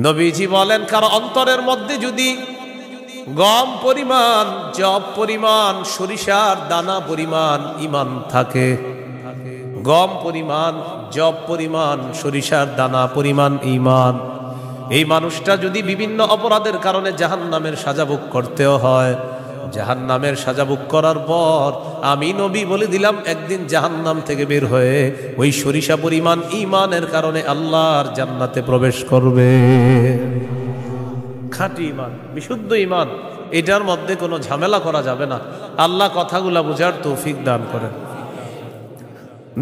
নবীজি বলেন, কারো অন্তরের মধ্যে যদি গম পরিমাণ, জব পরিমাণ, সরিষার দানা পরিমাণ ইমান থাকে, গম পরিমাণ, জব পরিমাণ, সরিষার দানা পরিমাণ ইমান, এই মানুষটা যদি বিভিন্ন অপরাধের কারণে জাহান্নামের সাজা ভোগ করতেও হয়, জাহান্নামের সাজা ভোগ করার পর আমি নবী বলে দিলাম একদিন জাহান্নাম থেকে বের হয়ে ওই সরিষা পরিমাণ ইমানের কারণে আল্লাহর জান্নাতে প্রবেশ করবে। খাঁটি ইমান, বিশুদ্ধ ইমান, এটার মধ্যে কোনো ঝামেলা করা যাবে না। আল্লাহ কথাগুলা বুঝার তৌফিক দান করেন।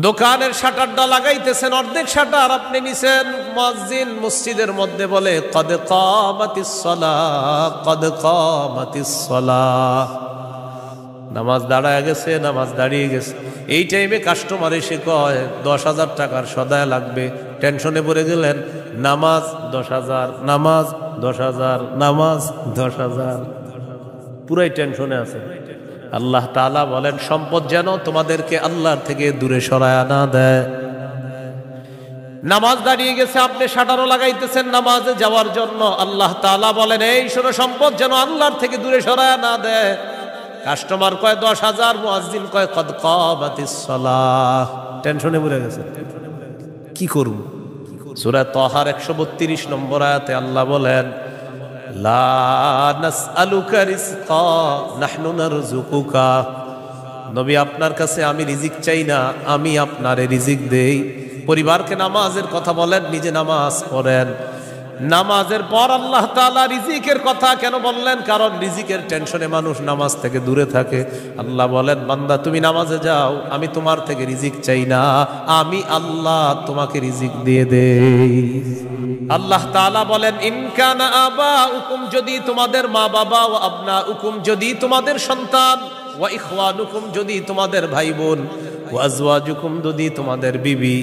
দোকানের শাটারটা লাগাইতেছেন, অর্ধেক শাটার আপনি নিছেন, মুয়াজ্জিন মসজিদের মধ্যে বলে কদ কামাতিস সালাহ, কদ কামাতিস সালাহ, নামাজ দাঁড়ায় গেছে, নামাজ দাঁড়িয়ে গেছে। এই টাইমে কাস্টমার এসে কয় 10,000 টাকার সদায় লাগবে, টেনশনে পড়ে গেলেন, নামাজ 10,000, নামাজ 10,000, নামাজ 10,000, পুরাই টেনশনে আছে। আল্লাহ তাআলা বলেন সম্পদ যেন তোমাদেরকে আল্লাহর থেকে দূরে সরায় না দেয়। নামাজ দাঁড়িয়ে গেছে, আপনি শাটারও লাগাইতেছেন নামাজে যাওয়ার জন্য, আল্লাহ তাআলা বলেন এই শোনো, সম্পদ যেন আল্লাহর থেকে দূরে সরায় না দেয়। কাস্টমার কয় 10,000, মুয়াজ্জিন কয় কদ কামাতিস সালাহ, টেনশনে পড়ে গেছে, কি করব? সূরা তাহার 132 নম্বর আয়াতে আল্লাহ বলেন লা নাসআলুকা রিজকা নাহনু নারযুকুকা, নবী আপনার কাছে আমি রিজিক চাই না, আমি আপনারে রিজিক দেই। পরিবারকে নামাজের কথা বলেন, নিজে নামাজ পড়েন। নামাজের পর আল্লাহ তাআলা রিজিকের কথা কেন বললেন? কারণ রিজিকের টেনশনে মানুষ নামাজ থেকে দূরে থাকে। আল্লাহ বলেন বান্দা তুমি নামাজে যাও, আমি তোমার থেকে রিজিক চাই না, আমি আল্লাহ তোমাকে রিজিক দিয়ে দেই। আল্লাহ তাআলা বলেন ইন কানা আবাউকুম, যদি তোমাদের মা বাবা, ওয়া আবনাউকুম, যদি তোমাদের সন্তান, ওয়া ইখওয়ানুকুম, যদি তোমাদের ভাই বোন, ওয়া আজওয়াজুকুম, যদি তোমাদের বিবি,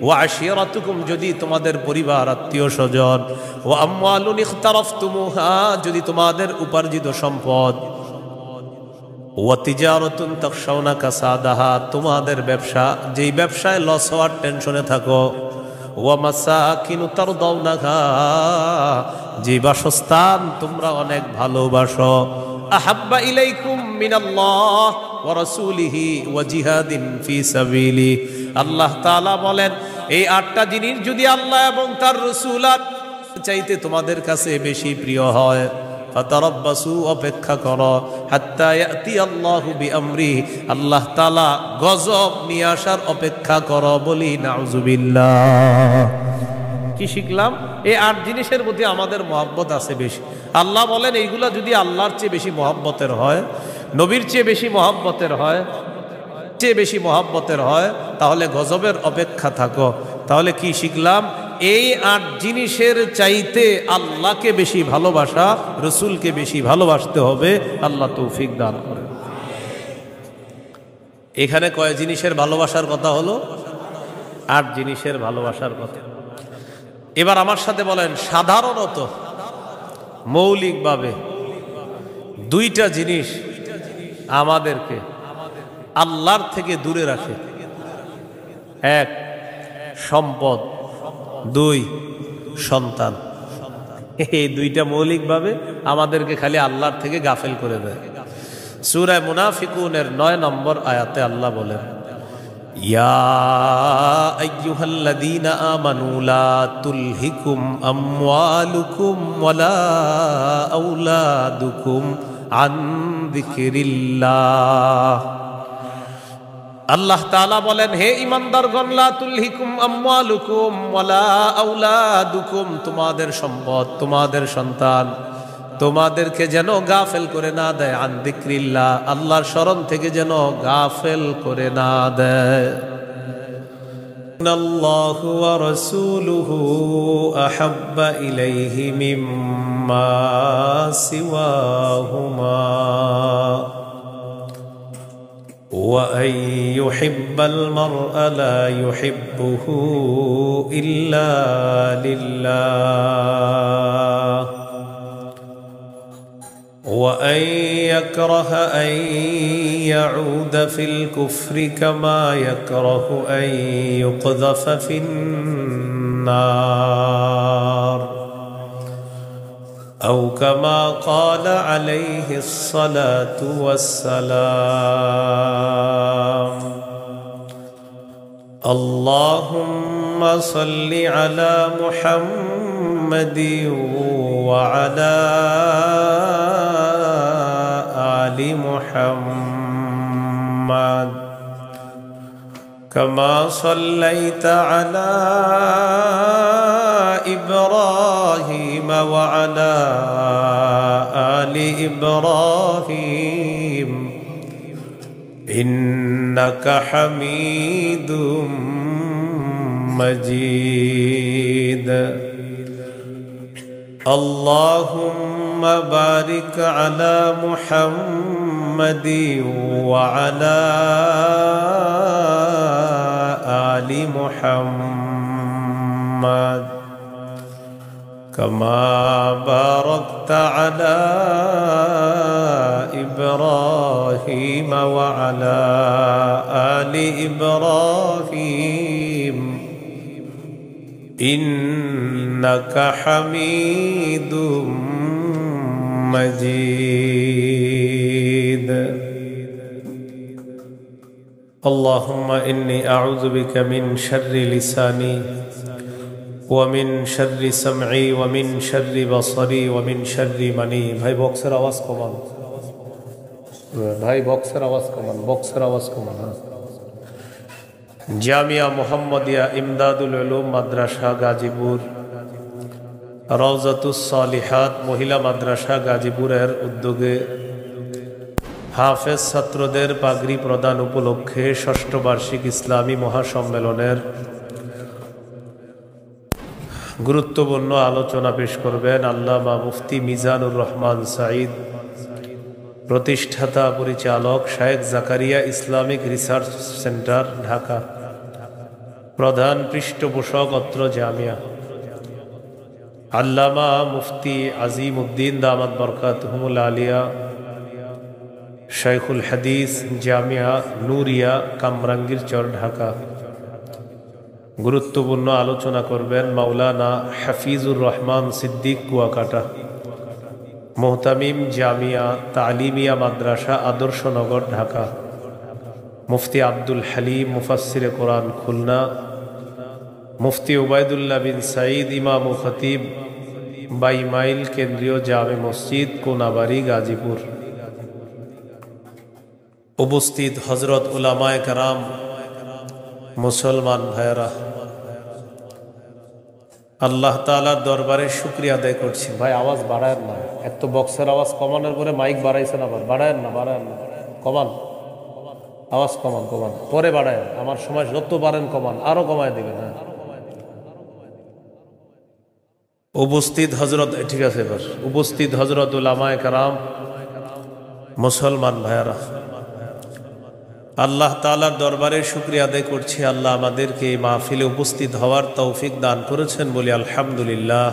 ওয়া আশিরাতুকুম, যদি তোমাদের পরিবার আত্মীয় স্বজন, ওয়া আমওয়ালুন ইখতারাফতুমুহা, যদি তোমাদের উপার্জিত সম্পদ, ওয়া তিজারাতুন তাখশাউনা কাসাদাহা, তোমাদের ব্যবসা, যেই ব্যবসায় লস হওয়ার টেনশনে থাকো, ওয়া মাসাকিনু তারদাউনাহা, যে বাসস্থান তোমরা অনেক ভালোবাসো, আহাব্বা ইলাইকুম মিনাল্লাহ ওয়া রাসূলিহি ওয়া জিহাদিন ফি সাবিলি, আল্লাহ তাআলা বলেন এই 8টা জিনিস যদি আল্লাহ এবং তার রাসূল চাইতে তোমাদের কাছে বেশি প্রিয় হয়, ফাতারাব্বাসু, অপেক্ষা করো, হাত্তা ইয়াতি আল্লাহু বিআমরি, আল্লাহ তাআলা গজব নিয়ে আসার অপেক্ষা করো। বলি নাউযুবিল্লাহ। কি শিখলাম? এই 8 জিনিসের প্রতি আমাদের মহব্বত আছে বেশি। আল্লাহ বলেন এইগুলা যদি আল্লাহর চেয়ে বেশি মহব্বতের হয়, নবীর চেয়ে বেশি মহব্বতের হয়, বেশি মহব্বতের হয়, তাহলে গজবের অপেক্ষা থাকো। তাহলে কি শিখলাম? এই 8 জিনিসের চাইতে আল্লাহকে বেশি ভালোবাসা, রসুলকে বেশি ভালোবাসতে হবে। আল্লাহ তৌফিক দান করে। এখানে কয় জিনিসের ভালোবাসার কথা হলো? 8 জিনিসের ভালোবাসার কথা। এবার আমার সাথে বলেন, সাধারণত মৌলিকভাবে 2টা জিনিস আমাদেরকে আল্লাহর থেকে দূরে রাখে। 1 সম্পদ, 2 সন্তান। এই 2টা মৌলিকভাবে আমাদেরকে খালি আল্লাহর থেকে গাফেল করে দেয়। সূরা মুনাফিকুনের 9 নম্বর আয়াতে আল্লাহ বলেন ইয়া আইয়ুহাল্লাযীনা আমানু লা তুলহিকুম আমওয়ালুকুম ওয়ালা আওলাদুকুম আন যিকরিল্লাহ। আল্লাহ তাআলা বলেন হে ঈমানদারগণ, লা তুলহিকুম আমওয়ালুকুম ওয়ালা আওলাদুকুম, তোমাদের সম্পদ, তোমাদের সন্তান তোমাদেরকে যেন গাফেল করে না দেয়, আন যিকরিল্লাহ, আল্লাহর স্মরণ থেকে যেন গাফেল করে না দেয়। আল্লাহু ওয়া রাসূলুহু আহাব্বা ইলাইহি মিম্মা সিওয়াহুমা وأن يحب المرء لا يحبه إلا لله وأن يكره أن يعود في الكفر كما يكره أن يقذف في النار أو كما قال عليه الصلاة والسلام اللهم صل على محمد وعلى آل محمد كما صليت على إبراهيم وعلى آل إبراهيم إنك حميد مجيد اللهم بارك على محمد وعلى آل محمد كما باركت على إبراهيم وعلى آل إبراهيم إنك حميد مجيد اللهم إني أعوذ بك من شر لساني ومن شر سمعي ومن شر بصري ومن شر مني ভাই বক্সের আওয়াজ কমান ভাই বক্সের আওয়াজ কমান বক্সের আওয়াজ কমান জামিয়া মুহাম্মাদিয়া ইমদাদুল উলুম মাদ্রাসা গাজীপুর রওজাতুস সালিহাত মহিলা মাদ্রাসা গাজীপুরের উদ্যোগে হাফেজ ছাত্রদের পাগড়ি প্রদান উপলক্ষে ষষ্ঠ বার্ষিক ইসলামী মহাসম্মেলনের গুরুত্বপূর্ণ আলোচনা পেশ করবেন আল্লামা মুফতি মিজানুর রহমান সাঈদ, প্রতিষ্ঠাতা পরিচালক শায়েখ Zakaria Islamic research centre Dhaka, প্রধান পৃষ্ঠপোষক অত্র জামিয়া। আল্লামা মুফতি আজিম উদ্দিন দামাত বরকাতুহুমুল আলিয়া, শাইখুল হাদিস জামিয়া নুরিয়া কামরাঙ্গীরচর ঢাকা। গুরুত্বপূর্ণ আলোচনা করবেন মাওলানা হাফিজুর রহমান সিদ্দিক কুয়াকাটা, মোহতামিম জামিয়া তালিমিয়া মাদ্রাসা আদর্শনগর ঢাকা। মুফতি আব্দুল হালিম মুফাসসিরে কোরআন খুলনা, মুফতি উবাইদুল্লাহ বিন সাঈদ ইমাম ও খতিব বাইমাইল কেন্দ্রীয় জামে মসজিদ কোনাবাড়ি গাজীপুর। উপস্থিত হজরত উলামায়ে কেরাম, মুসলমান ভাইয়েরা, আল্লাহ তাআলার দরবারে শুকরিয়া আদায় করছি। ভাই আওয়াজ বাড়ায়েন না, এক তো বক্সের আওয়াজ কমানোর পরে মাইক বাড়াইছেন, আবার বাড়ায়েন না কমান, আওয়াজ কমান পরে বাড়ায়েন, আমার সময় যত পারেন কমান, আরো কমায় দিবেন। হ্যাঁ, উপস্থিত হজরত, ঠিক আছে এবার উপস্থিত হজরত উলামায়ে কেরাম, মুসলমান ভাইয়েরা, আল্লাহ তাআলার দরবারে শুকরিয়া আদায় করছি। আল্লাহ আমাদেরকে এই মাহফিলে উপস্থিত হওয়ার তৌফিক দান করেছেন বলি আলহামদুলিল্লাহ।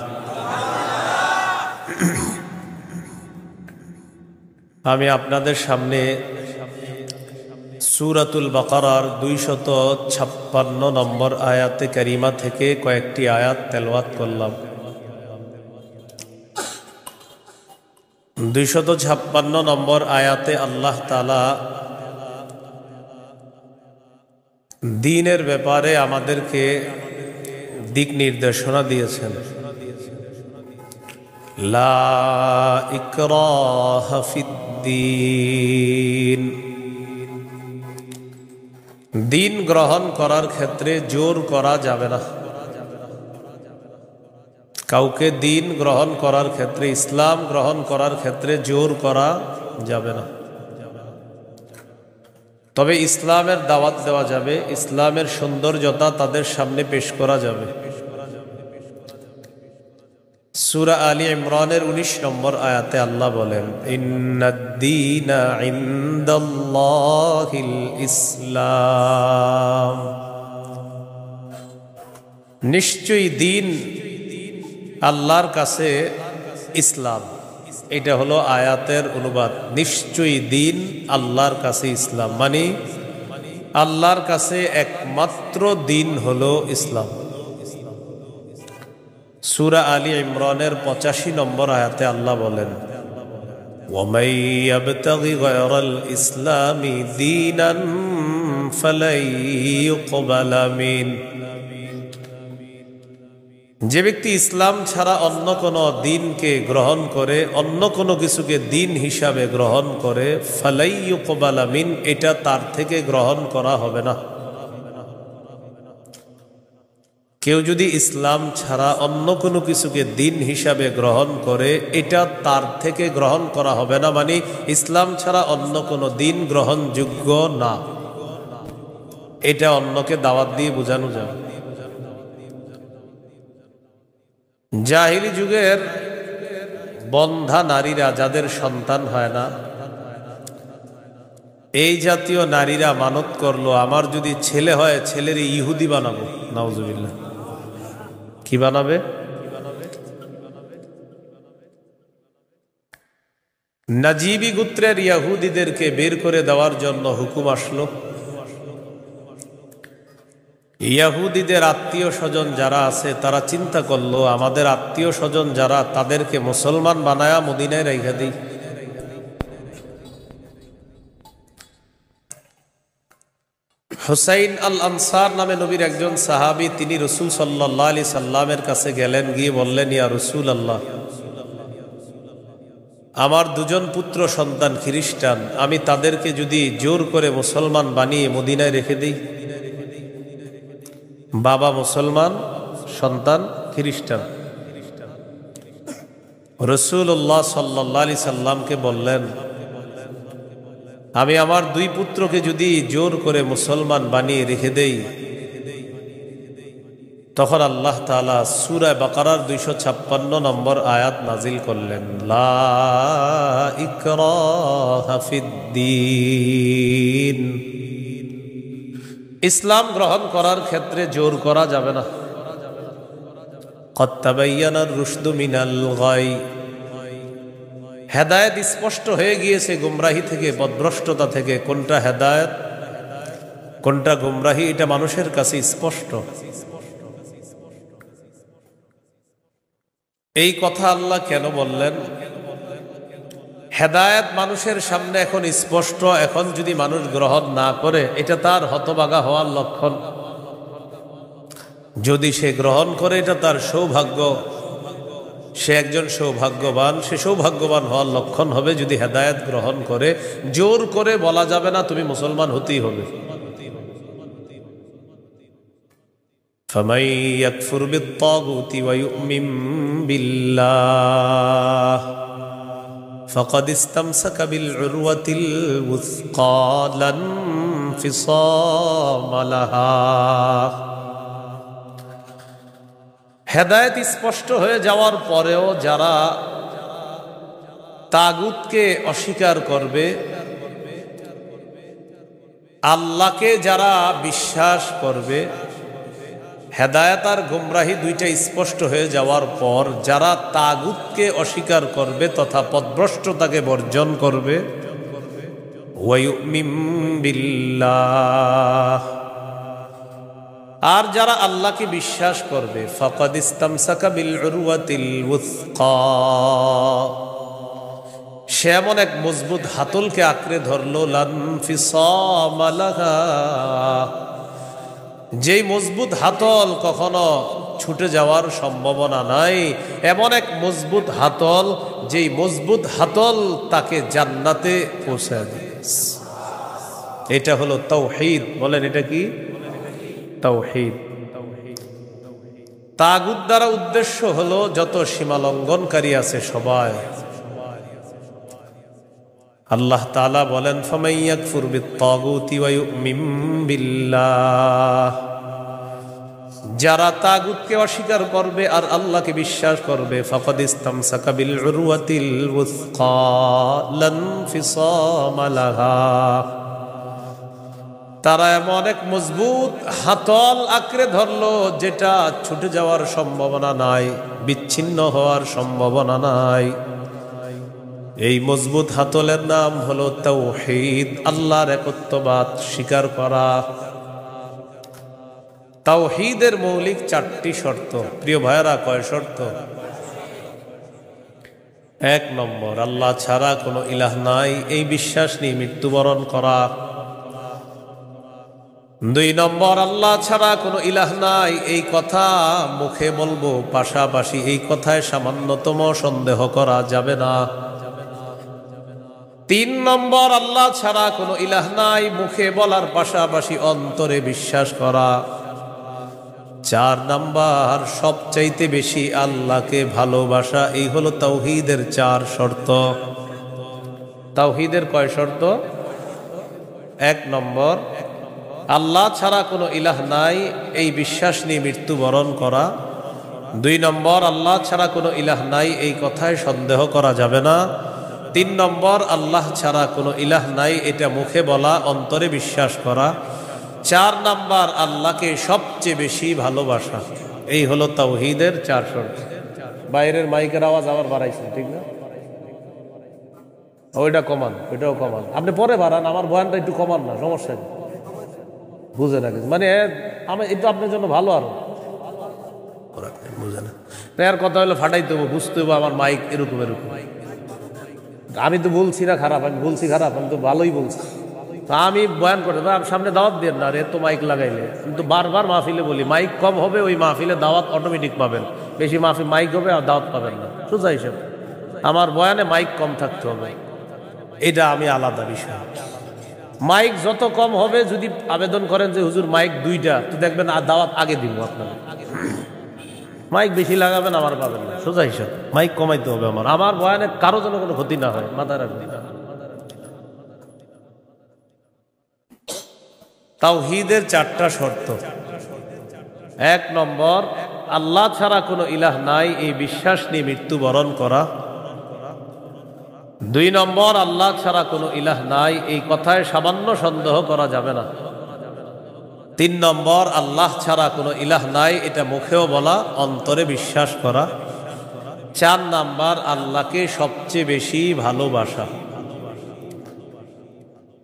আমি আপনাদের সামনে সূরাতুল বাকারার 256 নম্বর আয়াতে কারিমা থেকে কয়েকটি আয়াত তেলাওয়াত করলাম। 256 নম্বর আয়াতে আল্লাহ তাআলা দ্বীনের ব্যাপারে আমাদেরকে দিক নির্দেশনা দিয়েছেন। লা ইকরাহা ফিদ্দীন, দ্বীন গ্রহণ করার ক্ষেত্রে জোর করা যাবে না। কাউকে দ্বীন গ্রহণ করার ক্ষেত্রে, ইসলাম গ্রহণ করার ক্ষেত্রে জোর করা যাবে না। তবে ইসলামের দাওয়াত দেওয়া যাবে, ইসলামের সৌন্দর্যতা তাদের সামনে পেশ করা যাবে। সূরা আলী ইমরানের 19 নম্বর আয়াতে আল্লাহ বলেন, ইন্নাদ-দীনা ইনদাল্লাহিল ইসলাম, নিশ্চয়ই দ্বীন আল্লাহর কাছে ইসলাম। এটা হলো আয়াতের অনুবাদ। নিশ্চয়ই দ্বীন আল্লাহর কাছে ইসলাম, মানে আল্লাহর কাছে একমাত্র দ্বীন হলো ইসলাম। সূরা আলী ইমরানের 85 নম্বর আয়াতে আল্লাহ বলেন, وَمَن يَبْتَغِ غَيْرَ الْإِسْلَامِ دِينًا فَلَن يُقْبَلَ مِنْهُ। যে ব্যক্তি ইসলাম ছাড়া অন্য কোনো দিনকে গ্রহণ করে, অন্য কোনো কিছুকে দিন হিসাবে গ্রহণ করে, ফালাই ইউকবালা মিন, এটা তার থেকে গ্রহণ করা হবে না। কেউ যদি ইসলাম ছাড়া অন্য কোনো কিছুকে দিন হিসাবে গ্রহণ করে, এটা তার থেকে গ্রহণ করা হবে না, মানে ইসলাম ছাড়া অন্য কোনো দিন গ্রহণযোগ্য না। এটা অন্যকে দাওয়াত দিয়ে বোঝানো যাবে। জাহিলি যুগের বন্ধা নারীরা, যাদের সন্তান হয় না, এই জাতীয় নারীরা মানত করলো, আমার যদি ছেলে হয় ছেলের ইহুদি বানাবো। নাউজুবিল্লাহ। কি বানাবে? নাজিবি গোত্রের ইহুদিদেরকে বের করে দেওয়ার জন্য হুকুম আসলো। ইহুদিদের আত্মীয় স্বজন যারা আছে তারা চিন্তা করলো, আমাদের আত্মীয় স্বজন যারা, তাদেরকে মুসলমান বানায়া মদিনায় রেখে দিই। হুসাইন আল আনসার নামে নবীর একজন সাহাবী, তিনি রাসূল সাল্লাল্লাহু আলাইহি সাল্লামের কাছে গেলেন, গিয়ে বললেন, ইয়া রাসূলুল্লাহ, আমার দুজন পুত্র সন্তান খ্রিস্টান, আমি তাদেরকে যদি জোর করে মুসলমান বানিয়ে মদিনায় রেখে দিই। বাবা মুসলমান, সন্তান খ্রিস্টান। রাসূলুল্লাহ সাল্লাল্লাহু আলাইহি সাল্লামকে বললেন, আমি আমার দুই পুত্রকে যদি জোর করে মুসলমান বানিয়ে রেখে দেই, তখন আল্লাহ তাআলা সূরা বাকারার 256 নম্বর আয়াত নাজিল করলেন, লা ইকরাহা ফিদ্দীন। ইসলাম গ্রহণ করার ক্ষেত্রে জোর করা যাবে না। কদ তাবায়্যানার রুশদু মিনাল গাই। হেদায়েত স্পষ্ট হয়ে গিয়েছে গুমরাহি থেকে, পথভ্রষ্টতা থেকে। কোনটা হেদায়েত, কোনটা গুমরাহি, এটা মানুষের কাছে স্পষ্ট। এই কথা আল্লাহ কেন বললেন? হেদায়েত মানুষের সামনে এখন স্পষ্ট, এখন যদি মানুষ গ্রহণ না করে, এটা তার হতভাগা হওয়ার লক্ষণ। যদি সে গ্রহণ করে, এটা তার সৌভাগ্য, সে একজন সৌভাগ্যবান। সে সৌভাগ্যবান হওয়ার লক্ষণ হবে যদি হেদায়েত গ্রহণ করে। জোর করে বলা যাবে না তুমি মুসলমান হতেই হবে। ফামান ইয়াকফুর বিত-তাগুতি ওয়া ইউমিন বিল্লাহ ফাকাদ ইসতামসাকা বিল উরওয়াতিল উসকা লা ইনফিসামা লাহা। হেদায়েত স্পষ্ট হয়ে যাওয়ার পরেও যারা তাগুতকে অস্বীকার করবে, আল্লাহকে যারা বিশ্বাস করবে, হেদায়েত আর গুমরাহি দুইটা স্পষ্ট হয়ে যাওয়ার পর যারা তাগুতকে অস্বীকার করবে তথা পথভ্রষ্টতাকে বর্জন করবে, ওয়া ইউমিন বিল্লাহ, আর যারা আল্লাহকে বিশ্বাস করবে, ফাকাদ ইসতামসাকা বিল উরওয়াতিল উসকা, সে এমন এক মজবুত হাতলকে আঁকড়ে ধরলো, লা ইনফিসামা লাহা, যেই মজবুত হাতল কখনো ছুটে যাওয়ার সম্ভাবনা নাই। এমন এক মজবুত হাতল, যেই মজবুত হাতল তাকে জান্নাতে পৌঁছায় দেয়। এটা হলো তাওহীদ। বলেন, এটা কি? তাওহীদ। তাগুত দ্বারা উদ্দেশ্য হলো যত সীমালঙ্ঘনকারী আছে সবাই। আল্লাহ তাআলা বলেন, ফামান ইয়াকফুর বিত-তাগুতি ওয়া ইউমিন বিল্লাহ, যারা তাগুতকে অস্বীকার করবে আর আল্লাহকে বিশ্বাস করবে, ফাকাদ ইসতামসাকা বিল উরওয়াতিল উসকা লা ইনফিসামা লাহা, তারা এমন এক মজবুত হাতল আঁকড়ে ধরলো যেটা ছুটে যাওয়ার সম্ভাবনা নাই, বিচ্ছিন্ন হওয়ার সম্ভাবনা নাই। এই মজবুত হাতলের নাম হলো তাওহীদ, আল্লাহর একত্ববাদ স্বীকার করা। তাওহীদের মৌলিক 4টি শর্ত। প্রিয় ভাইয়েরা, কয় শর্ত? 1 নম্বর, আল্লাহ ছাড়া কোনো ইলাহ নাই এই বিশ্বাস নিয়ে মৃত্যুবরণ করা। 2 নম্বর, আল্লাহ ছাড়া কোনো ইলাহ নাই এই কথা মুখে বলবো, পাশাপাশি এই কথায় সামান্যতম সন্দেহ করা যাবে না। 3 নম্বর, আল্লাহ ছাড়া কোনো ইলাহ নাই মুখে বলার পাশাপাশি অন্তরে বিশ্বাস করা। 4 নম্বর, সবচাইতে বেশি আল্লাহকে ভালোবাসা। এই হলো তাওহীদের 4 শর্ত। তাওহীদের কয় শর্ত? 1 নম্বর, আল্লাহ ছাড়া কোনো ইলাহ নাই এই বিশ্বাস নিয়ে মৃত্যুবরণ করা। 2 নম্বর, আল্লাহ ছাড়া কোনো ইলাহ নাই এই কথায় সন্দেহ করা যাবে না। 3 নম্বর, আল্লাহ ছাড়া কোনো ইলাহ নাই এটা মুখে বলা, অন্তরে বিশ্বাস করা। 4 নম্বর, আল্লাহকে সবচেয়ে বেশি ভালোবাসা। এই হলো তাওহীদের 4 শর্ত। বাইরের মাইকের আওয়াজ আবার বাড়াইছেন, ঠিক না? ওইটা কমান, ওইটাও কমান। আপনি পরে বাড়ান, আমার বয়ানটা একটু কমান না, সমস্যা নেই। বুঝে না কিছু, মানে আমি এটা আপনার জন্য ভালো। আরো বুঝে না, এর কথা হলো ফাটাইতে হবো, বুঝতে হবো আমার মাইক এরকম এরকম। আমি তো বলছি না খারাপ, আমি বলছি খারাপ, আমি তো ভালোই বলছি। তা আমি বয়ান করতে সামনে দাওয়াত দিয়ে না, এত মাইক লাগাইলে। কিন্তু বারবার মাহফিলে বলি, মাইক কম হবে ওই মাহফিলে দাওয়াত অটোমেটিক পাবেন, বেশি মাহফিল মাইক হবে আর দাওয়াত পাবেন না। সোজা হিসেবে আমার বয়ানে মাইক কম থাকতে হবে, এটা আমি আলাদা বিষয়। মাইক যত কম হবে, যদি আবেদন করেন যে হুজুর মাইক 2টা, তো দেখবেন আর দাওয়াত আগে দিব আপনাকে। মাইক বেশি লাগাবেন, আমার পাবেন না, সোজা হিসাব। মাইক কমাইতে হবে আমার বয়ানে কারো যেন কোনো ক্ষতি না হয়, মাথায় রাখবেন। তাওহীদের 4টা শর্ত। 1 নম্বর, আল্লাহ ছাড়া কোনো ইলাহ নাই এই বিশ্বাস নিয়ে মৃত্যুবরণ করা। 2 নম্বর, আল্লাহ ছাড়া কোনো ইলাহ নাই এই কথায় সামান্য সন্দেহ করা যাবে না। 3 নম্বর, আল্লাহ ছাড়া কোনো ইলাহ নাই এটা মুখেও বলা, অন্তরে বিশ্বাস করা। 4 নম্বর, আল্লাহকে সবচেয়ে বেশি ভালোবাসা।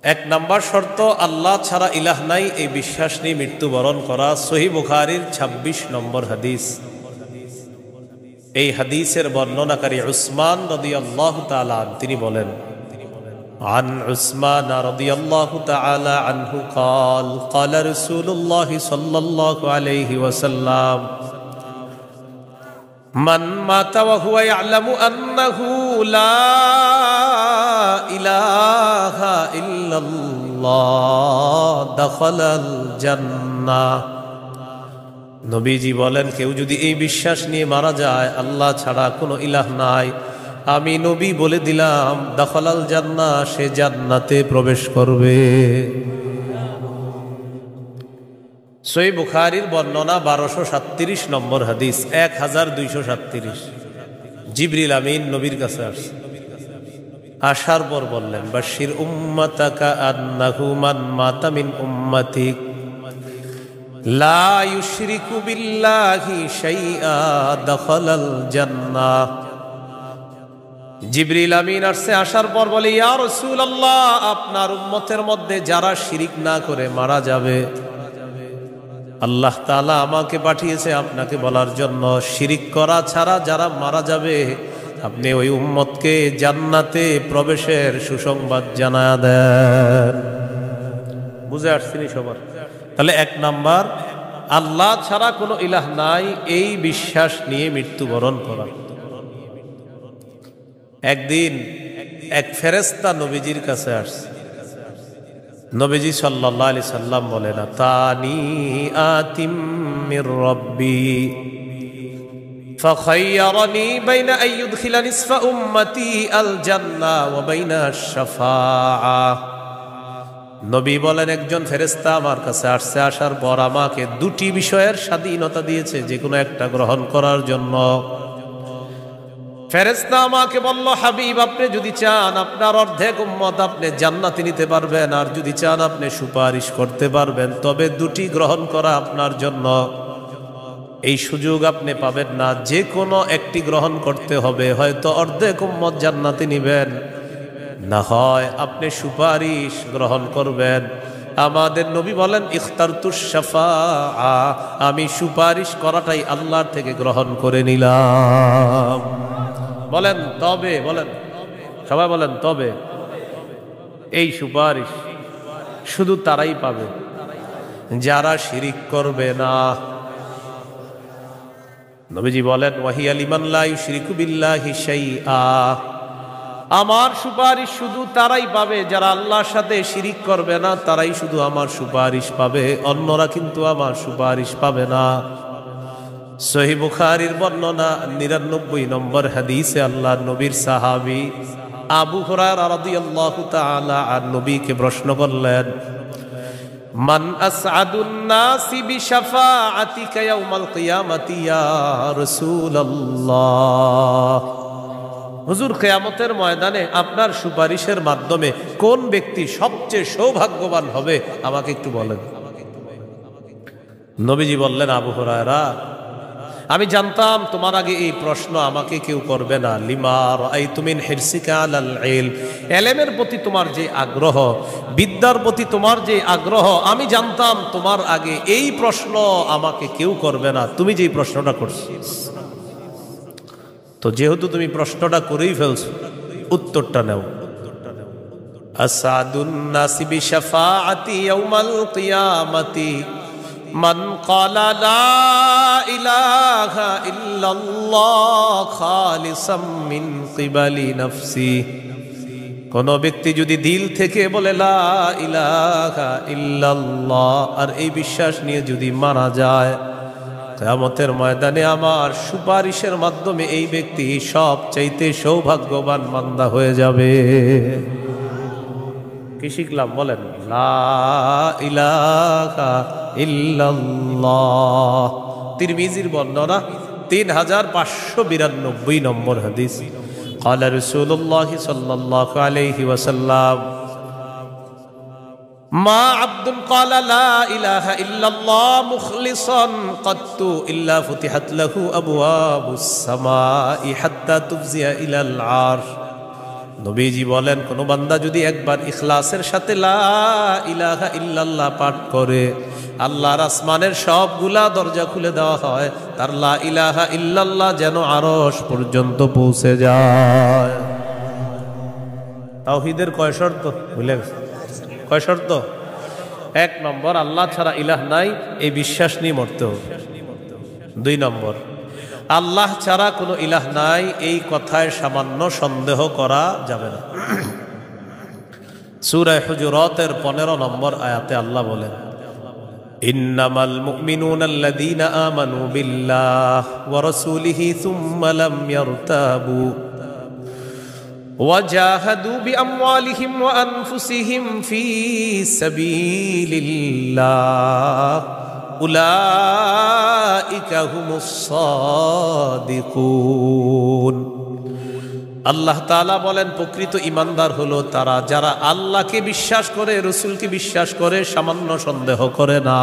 1 নম্বর শর্ত, আল্লাহ ছাড়া ইলাহ নাই এই বিশ্বাস নিয়ে মৃত্যুবরণ করা। সহিহ বুখারীর 26 নম্বর হাদিস। এই হাদিসের বর্ণনাকারী উসমান রাদিয়াল্লাহু তাআলা তিনি বলেন, عن عثمان رضي الله تعالى عنه قال قال رسول الله صلى الله عليه وسلم من مات وهو يعلم أنه لا إله إلا الله دخل الجنة। নবীজি বলেন, কেউ যদি এই বিশ্বাস নিয়ে মারা যায় আল্লাহ ছাড়া কোনো ইলাহ নাই, আমি নবী বলে দিলাম দাখালাল জান্নাহ, সে জান্নাতে প্রবেশ করবে। সহিহ বুখারীর বর্ণনা 1237 নম্বর হাদিস, 1237। জিবরিল আমিন নবীর কাছে আসছে, আসার পর বললেন, বাশির উম্মাতাকা আন্নাহু মান মাতা মিন উম্মাতিক লা ইউশরিকু বিল্লাহি শাইআ দাখালাল জান্নাহ। জিবরিল আমিন আসছে, আসার পর বলে, ইয়া রাসূলুল্লাহ, আপনার উম্মতের মধ্যে যারা শিরিক না করে মারা যাবে, আল্লাহ তাআলা আমাকে পাঠিয়েছে আপনাকে বলার জন্য, শিরিক করা ছাড়া যারা মারা যাবে আপনি ওই উম্মতকে জান্নাতে প্রবেশের সুসংবাদ জানায়া দেন। বুঝে আসছেন সবার? তাহলে 1 নাম্বার, আল্লাহ ছাড়া কোনো ইলাহ নাই এই বিশ্বাস নিয়ে মৃত্যুবরণ করা। একদিন এক ফেরেশতা নবীজির কাছে আসছে। নবীজি সাল্লাল্লাহু আলাইহি সাল্লাম বলেন, আতানি আতিম মির রাব্বি ফাখায়্যারানি বাইনা আন ইউদখিলা নিসফা উম্মতি আল জান্নাহ ওয়া বাইনা আশ-শাফাআহ। নবী বলেন, একজন ফেরেশতা আমার কাছে আসছে, আসার পর আমাকে 2টি বিষয়ের স্বাধীনতা দিয়েছে, যে কোনো একটা গ্রহণ করার জন্য। ফেরেশতা আমাকে বলল, হাবিব, আপনি যদি চান আপনার অর্ধেক উম্মত আপনি জান্নাতে নিতে পারবেন, আর যদি চান আপনি সুপারিশ করতে পারবেন, তবে 2টি গ্রহণ করা আপনার জন্য। এই সুযোগ আপনি পাবেন না, যে কোনো একটি গ্রহণ করতে হবে। হয়তো অর্ধেক উম্মত জান্নাতে নিবেন, না হয় আপনি সুপারিশ গ্রহণ করবেন। আমাদের নবী বলেন ইখতারতুশ শাফাআ, আমি সুপারিশ করাটাই আল্লাহর থেকে গ্রহণ করে নিলাম। বলেন তবে, বলেন সবাই বলেন তবে। এই সুপারিশ শুধু তারাই পাবে যারা শিরিক করবে না। নবীজি বলেন ওয়াহিয়া লিমান লা ইউশরিকু বিল্লাহি শাইআ, আমার সুপারিশ শুধু তারাই পাবে যারা আল্লাহর সাথে শিরিক করবে না, তারাই শুধু আমার সুপারিশ পাবে, অন্যরা কিন্তু আমার সুপারিশ পাবে না। সহিহ বুখারীর বর্ণনা 99 নম্বর হাদিসে আল্লাহর নবীর সাহাবী আবু হুরায়রা রাদিয়াল্লাহু তাআলা আর নবীকে প্রশ্ন করলেন, মান আসআদুন নাসি বিশাফাআতিকা ইয়াউমাল কিয়ামাতি ইয়া রাসূলুল্লাহ, হুজুর কিয়ামতের ময়দানে আপনার সুপারিশের মাধ্যমে কোন ব্যক্তি সবচেয়ে সৌভাগ্যবান হবে আমাকে একটু বলেন। নবীজি বললেন, আবু হুরায়রা, আমি জানতাম তোমার আগে এই প্রশ্ন আমাকে কেউ করবে না। লিমা রাআইতু মিন হিরসিকা আলাল ইলম, ইলমের প্রতি তোমার যে আগ্রহ, বিদ্যার প্রতি তোমার যে আগ্রহ, আমি জানতাম তোমার আগে এই প্রশ্ন আমাকে কেউ করবে না, তুমি যেই প্রশ্নটা করছো। তো যেহেতু তুমি প্রশ্নটা করেই ফেলছো, উত্তরটা নাও। আসাদুন নাসি বিশাফাআতি ইয়াউমাল কিয়ামাতি মান ক্বালা লা ইলাহা ইল্লাল্লাহ খালিসাম মিন কিবালি নাফসি, কোন ব্যক্তি যদি দিল থেকে বলে লা ইলাহা ইল্লাল্লাহ আর এই বিশ্বাস নিয়ে যদি মারা যায়, কিয়ামতের ময়দানে আমার সুপারিশের মাধ্যমে এই ব্যক্তি সবচাইতে সৌভাগ্যবান বান্দা হয়ে যাবে। কি শিখলাম বলেন? লা ইলাহা ইল্লাল্লাহ। তিরমিজির বর্ণনা 3592 নম্বর হাদিস। قال رسول الله صلى الله عليه وسلم ما عبد قال لا إله إلا الله مخلصا قط إلا فتحت له أبواب السماء حتى تفزع إلى العرش। নবীজি বলেন, কোন বান্দা যদি একবার ইখলাসের সাথে লা ইলাহা ইল্লাল্লাহ পাঠ করে, আল্লাহর আসমানের সবগুলা দরজা খুলে দেওয়া হয়, তার লা ইলাহা ইল্লাল্লাহ যেন আরশ পর্যন্ত পৌঁছে যায়। তাওহীদের কয় শর্ত ভুলে গেছে? কয় শর্ত? 1 নম্বর, আল্লাহ ছাড়া ইলাহ নাই, এই বিশ্বাস নিয়ে মরতে হবে। 2 নম্বর, আল্লাহ ছাড়া কোনো ইলাহ নাই, এই কথায় সামান্য সন্দেহ করা যাবে না। সূরা হুজুরাতের 15 নম্বর আয়াতে আল্লাহ বলেন, ইন্নামাল মুমিনুনা আল্লাযীনা আমানু বিল্লাহি ওয়া রাসূলিহি সুম্মা লাম ইয়ারতাবু ওয়া জাহাদু বিআমওয়ালিহিম ওয়া আনফুসিহিম ফী সাবিলিল্লাহ উলাইকা হুমুস সাদিকুন। আল্লাহ তাআলা বলেন, প্রকৃত ঈমানদার হলো তারা যারা আল্লাহকে বিশ্বাস করে, রাসূলকে বিশ্বাস করে, সামান্য সন্দেহ করে না।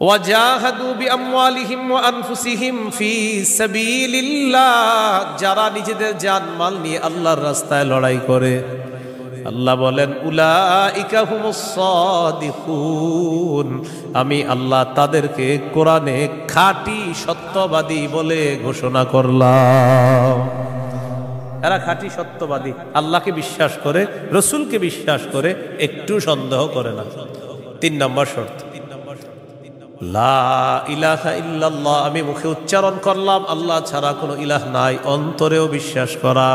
ওয়া জাহাদু বিআমওয়ালিহিম ওয়া আনফুসিহিম ফী সাবিলিল্লাহ, যারা নিজেদের জান-মাল নিয়ে আল্লাহর রাস্তায় লড়াই করে। আল্লাহ বলেন, উলাইকা হুমুস সাদিকুন, আমি আল্লাহ তাদেরকে কোরআনে খাঁটি সত্যবাদী বলে ঘোষণা করলাম। এরা খাঁটি সত্যবাদী, আল্লাহকে বিশ্বাস করে, রাসূলকে বিশ্বাস করে, একটু সন্দেহ করে না। 3 নম্বর শর্ত, লা ইলাহা ইল্লাল্লাহ, আমি মুখে উচ্চারণ করলাম আল্লাহ ছাড়া কোনো ইলাহ নাই, অন্তরেও বিশ্বাস করা।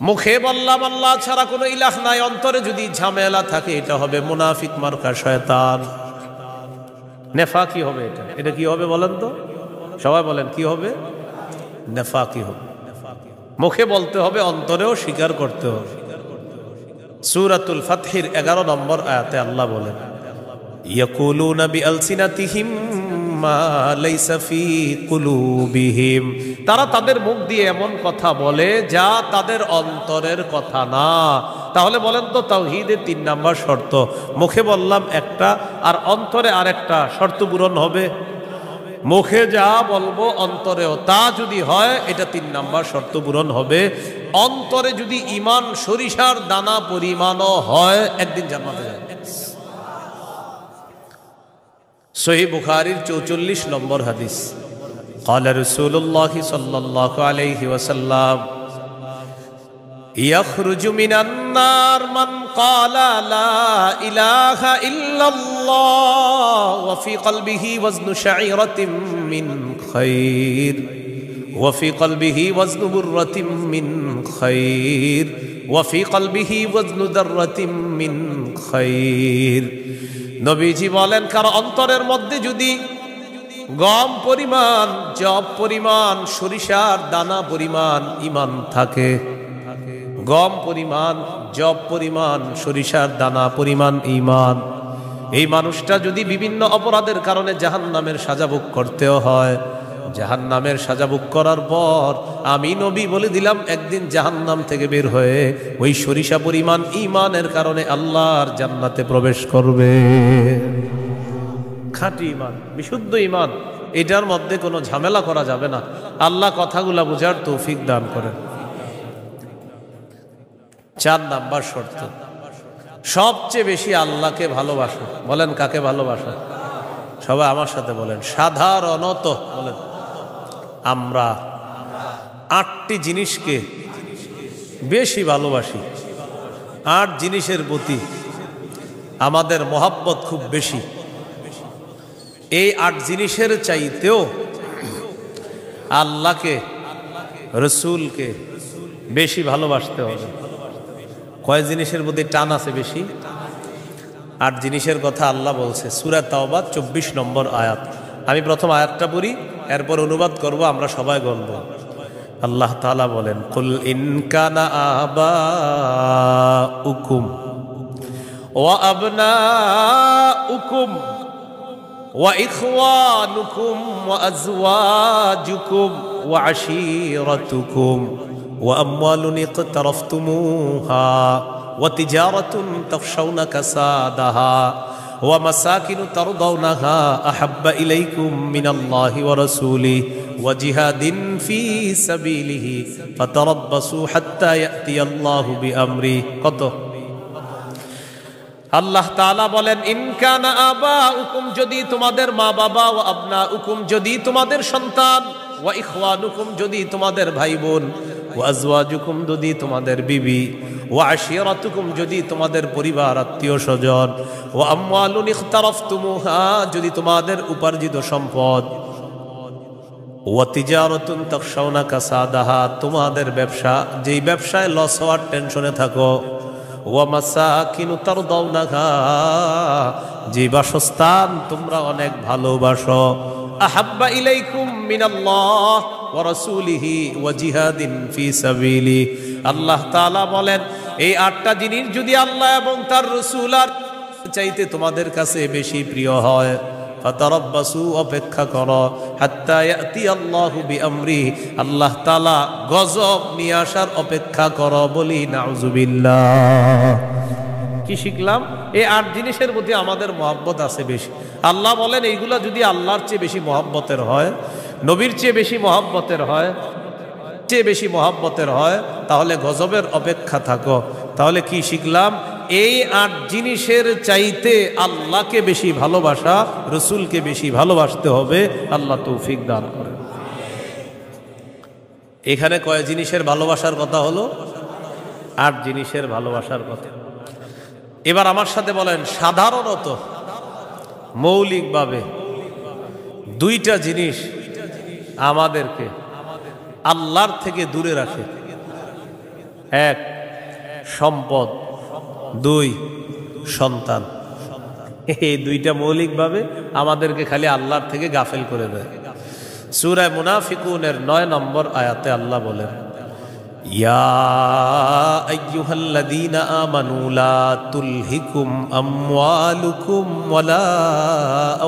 মুখে বললাম আল্লাহ ছাড়া কোনো ইলাহ নাই, অন্তরে যদি ঝামেলা থাকে এটা হবে মুনাফিক মার্কা শয়তান, নেফাকি হবে। এটা কি হবে বলেন তো? সবাই বলেন কি হবে? নেফাকি হবে। মুখে বলতে হবে, অন্তরেও স্বীকার করতে হবে। সূরাতুল ফাতহির 11 নম্বর আয়াতে আল্লাহ বলেন, ইয়াকুলুনা বিআলসিনাতিহিম মা লাইসা ফি কুলুবিহিম, তারা তাদের মুখ দিয়ে এমন কথা বলে যা তাদের অন্তরের কথা না। তাহলে বলেন তো, তাওহীদের 3 নম্বর শর্ত, মুখে বললাম একটা আর অন্তরে আরেকটা, শর্ত পূরণ হবে? মুখে যা বলবো অন্তরেও তা যদি হয়, এটা 3 নম্বর শর্ত পূরণ হবে। অন্তরে যদি ঈমান সরিষার দানা পরিমাণও হয় একদিন জান্নাতে যাবে। সহিহ বুখারীর 44 নম্বর হাদিস। قال رسول الله صلى الله عليه وسلم يخرج من النار من قال لا إله إلا الله وفي قلبه وزن شعيرة من خير وفي قلبه وزن برة من خير وفي قلبه وزن ذرة من خير। নবীজি বলেন, কারো অন্তরের মধ্যে যদি গম পরিমাণ, জব পরিমাণ, সরিষার দানা পরিমাণ ঈমান থাকে, গম পরিমাণ, জব পরিমাণ, সরিষার দানা পরিমাণ ঈমান, এই মানুষটা যদি বিভিন্ন অপরাধের কারণে জাহান্নামের সাজা ভোগ করতেও হয়, জাহান্নামের সাজা ভোগ করার পর আমি নবী বলে দিলাম একদিন জাহান্নাম থেকে বের হয়ে ওই সরিষা পরিমাণ ঈমানের কারণে আল্লাহর জান্নাতে প্রবেশ করবে। খাঁটি ঈমান, বিশুদ্ধ ঈমান, এটার মধ্যে কোনো ঝামেলা করা যাবে না। আল্লাহ কথাগুলা বুঝার তৌফিক দান করেন। 4 নাম্বার শর্ত, সবচেয়ে বেশি আল্লাহকে ভালোবাসো। বলেন কাকে ভালোবাসো? সবাই আমার সাথে বলেন, সাধারণত বলেন। আমরা 8টি জিনিসকে বেশি ভালোবাসি। 8 জিনিসের প্রতি আমাদের মহাব্বত খুব বেশি। এই 8 জিনিসের চাইতেও আল্লাহকে, রসুলকে বেশি ভালোবাসতে হবে। কয় জিনিসের প্রতি টান আছে বেশি? 8 জিনিসের কথা আল্লাহ বলছে সূরা তাওবা 24 নম্বর আয়াত। আমি প্রথম আয়াতটা পড়ি, এরপর অনুবাদ করব, আমরা সবাই গণব। আল্লাহ তাআলা বলেন, কুল ইন কানা আবাউকুম ওয়া আবনাউকুম ওয়া ইখওয়ানুকুম ওয়া আজওয়াজুকুম ওয়া আশীরাতুকুম ওয়া আমওয়ালুন ইকতারাফতুমুহা ওয়া তিজারাতুন তাখশাউনা কাসাদাহা ওয়া মাসাকিনু তারদাউনাহা আহাব্বা ইলাইকুম মিনাল্লাহি ওয়া রাসূলিহি ওয়া জিহাদিন ফি সাবিলিহি ফাতারাব্বাসু হাত্তা ইয়াতিয়াল্লাহু বিআমরি। কত? আল্লাহ তাআলা বলেন, ইন কানা আবাউকুম, যদি তোমাদের মা বাবা, ওয়া আবনাউকুম, যদি তোমাদের সন্তান, ওয়া ইখওয়ানুকুম, যদি তোমাদের ভাই বোন, ওয়া আজওয়াজুকুম, যদি তোমাদের বিবি, ওয়া আশীরাতুকুম, যদি তোমাদের পরিবার আত্মীয় স্বজন, ওয়া আমওয়ালুন ইখতারাফতুমুহা, যদি তোমাদের উপার্জিত সম্পদ, ওয়া তিজারাতুন তাখশাউনা কাসাদাহা, তোমাদের ব্যবসা, যেই ব্যবসায় লস হওয়ার টেনশনে থাকো, ওয়া মাসাকিনু তারদাউনাহা, যে বাসস্থান তোমরা অনেক ভালোবাসো, আহাব্বা ইলাইকুম মিনাল্লাহ ওয়া রাসূলিহি ওয়া জিহাদিন ফি সাবিলি। আল্লাহ তাআলা বলেন, এই 8টা জিনিস যদি আল্লাহ এবং তার রাসূল আর চাইতে তোমাদের কাছে বেশি প্রিয় হয়, ফাতারাব্বাসু, অপেক্ষা করো, হাত্তা ইয়াতিয়াল্লাহু বিআমরি, আল্লাহ তাআলা গজব নিয়ে আসার অপেক্ষা করো। বলি নাউযুবিল্লাহ। কি শিখলাম? এই 8 জিনিসের প্রতি আমাদের মহব্বত আছে বেশি। আল্লাহ বলেন, এইগুলা যদি আল্লাহর চেয়ে বেশি মহব্বতের হয়, নবীর চেয়ে বেশি মহব্বতের হয়, তাহলে গজবের অপেক্ষা থাকো। তাহলে কি শিখলাম? এই 8 জিনিসের চাইতে আল্লাহকে বেশি ভালোবাসা, রসুলকে বেশি ভালোবাসতে হবে। আল্লাহ তৌফিক দান করেন। এখানে কয় জিনিসের ভালোবাসার কথা হলো? 8 জিনিসের ভালোবাসার কথা। এবার আমার সাথে বলেন, সাধারণত মৌলিকভাবে 2টা জিনিস আমাদেরকে আল্লাহর থেকে দূরে রাখে। 1 সম্পদ, 2 সন্তান। এই 2টা মৌলিকভাবে আমাদেরকে খালি আল্লাহর থেকে গাফেল করে দেয়। সূরা মুনাফিকুনের 9 নম্বর আয়াতে আল্লাহ বলেন, ইয়া আইয়ুহাল্লাযীনা আমানু লা তুলহিকুম আমওয়ালুকুম ওয়ালা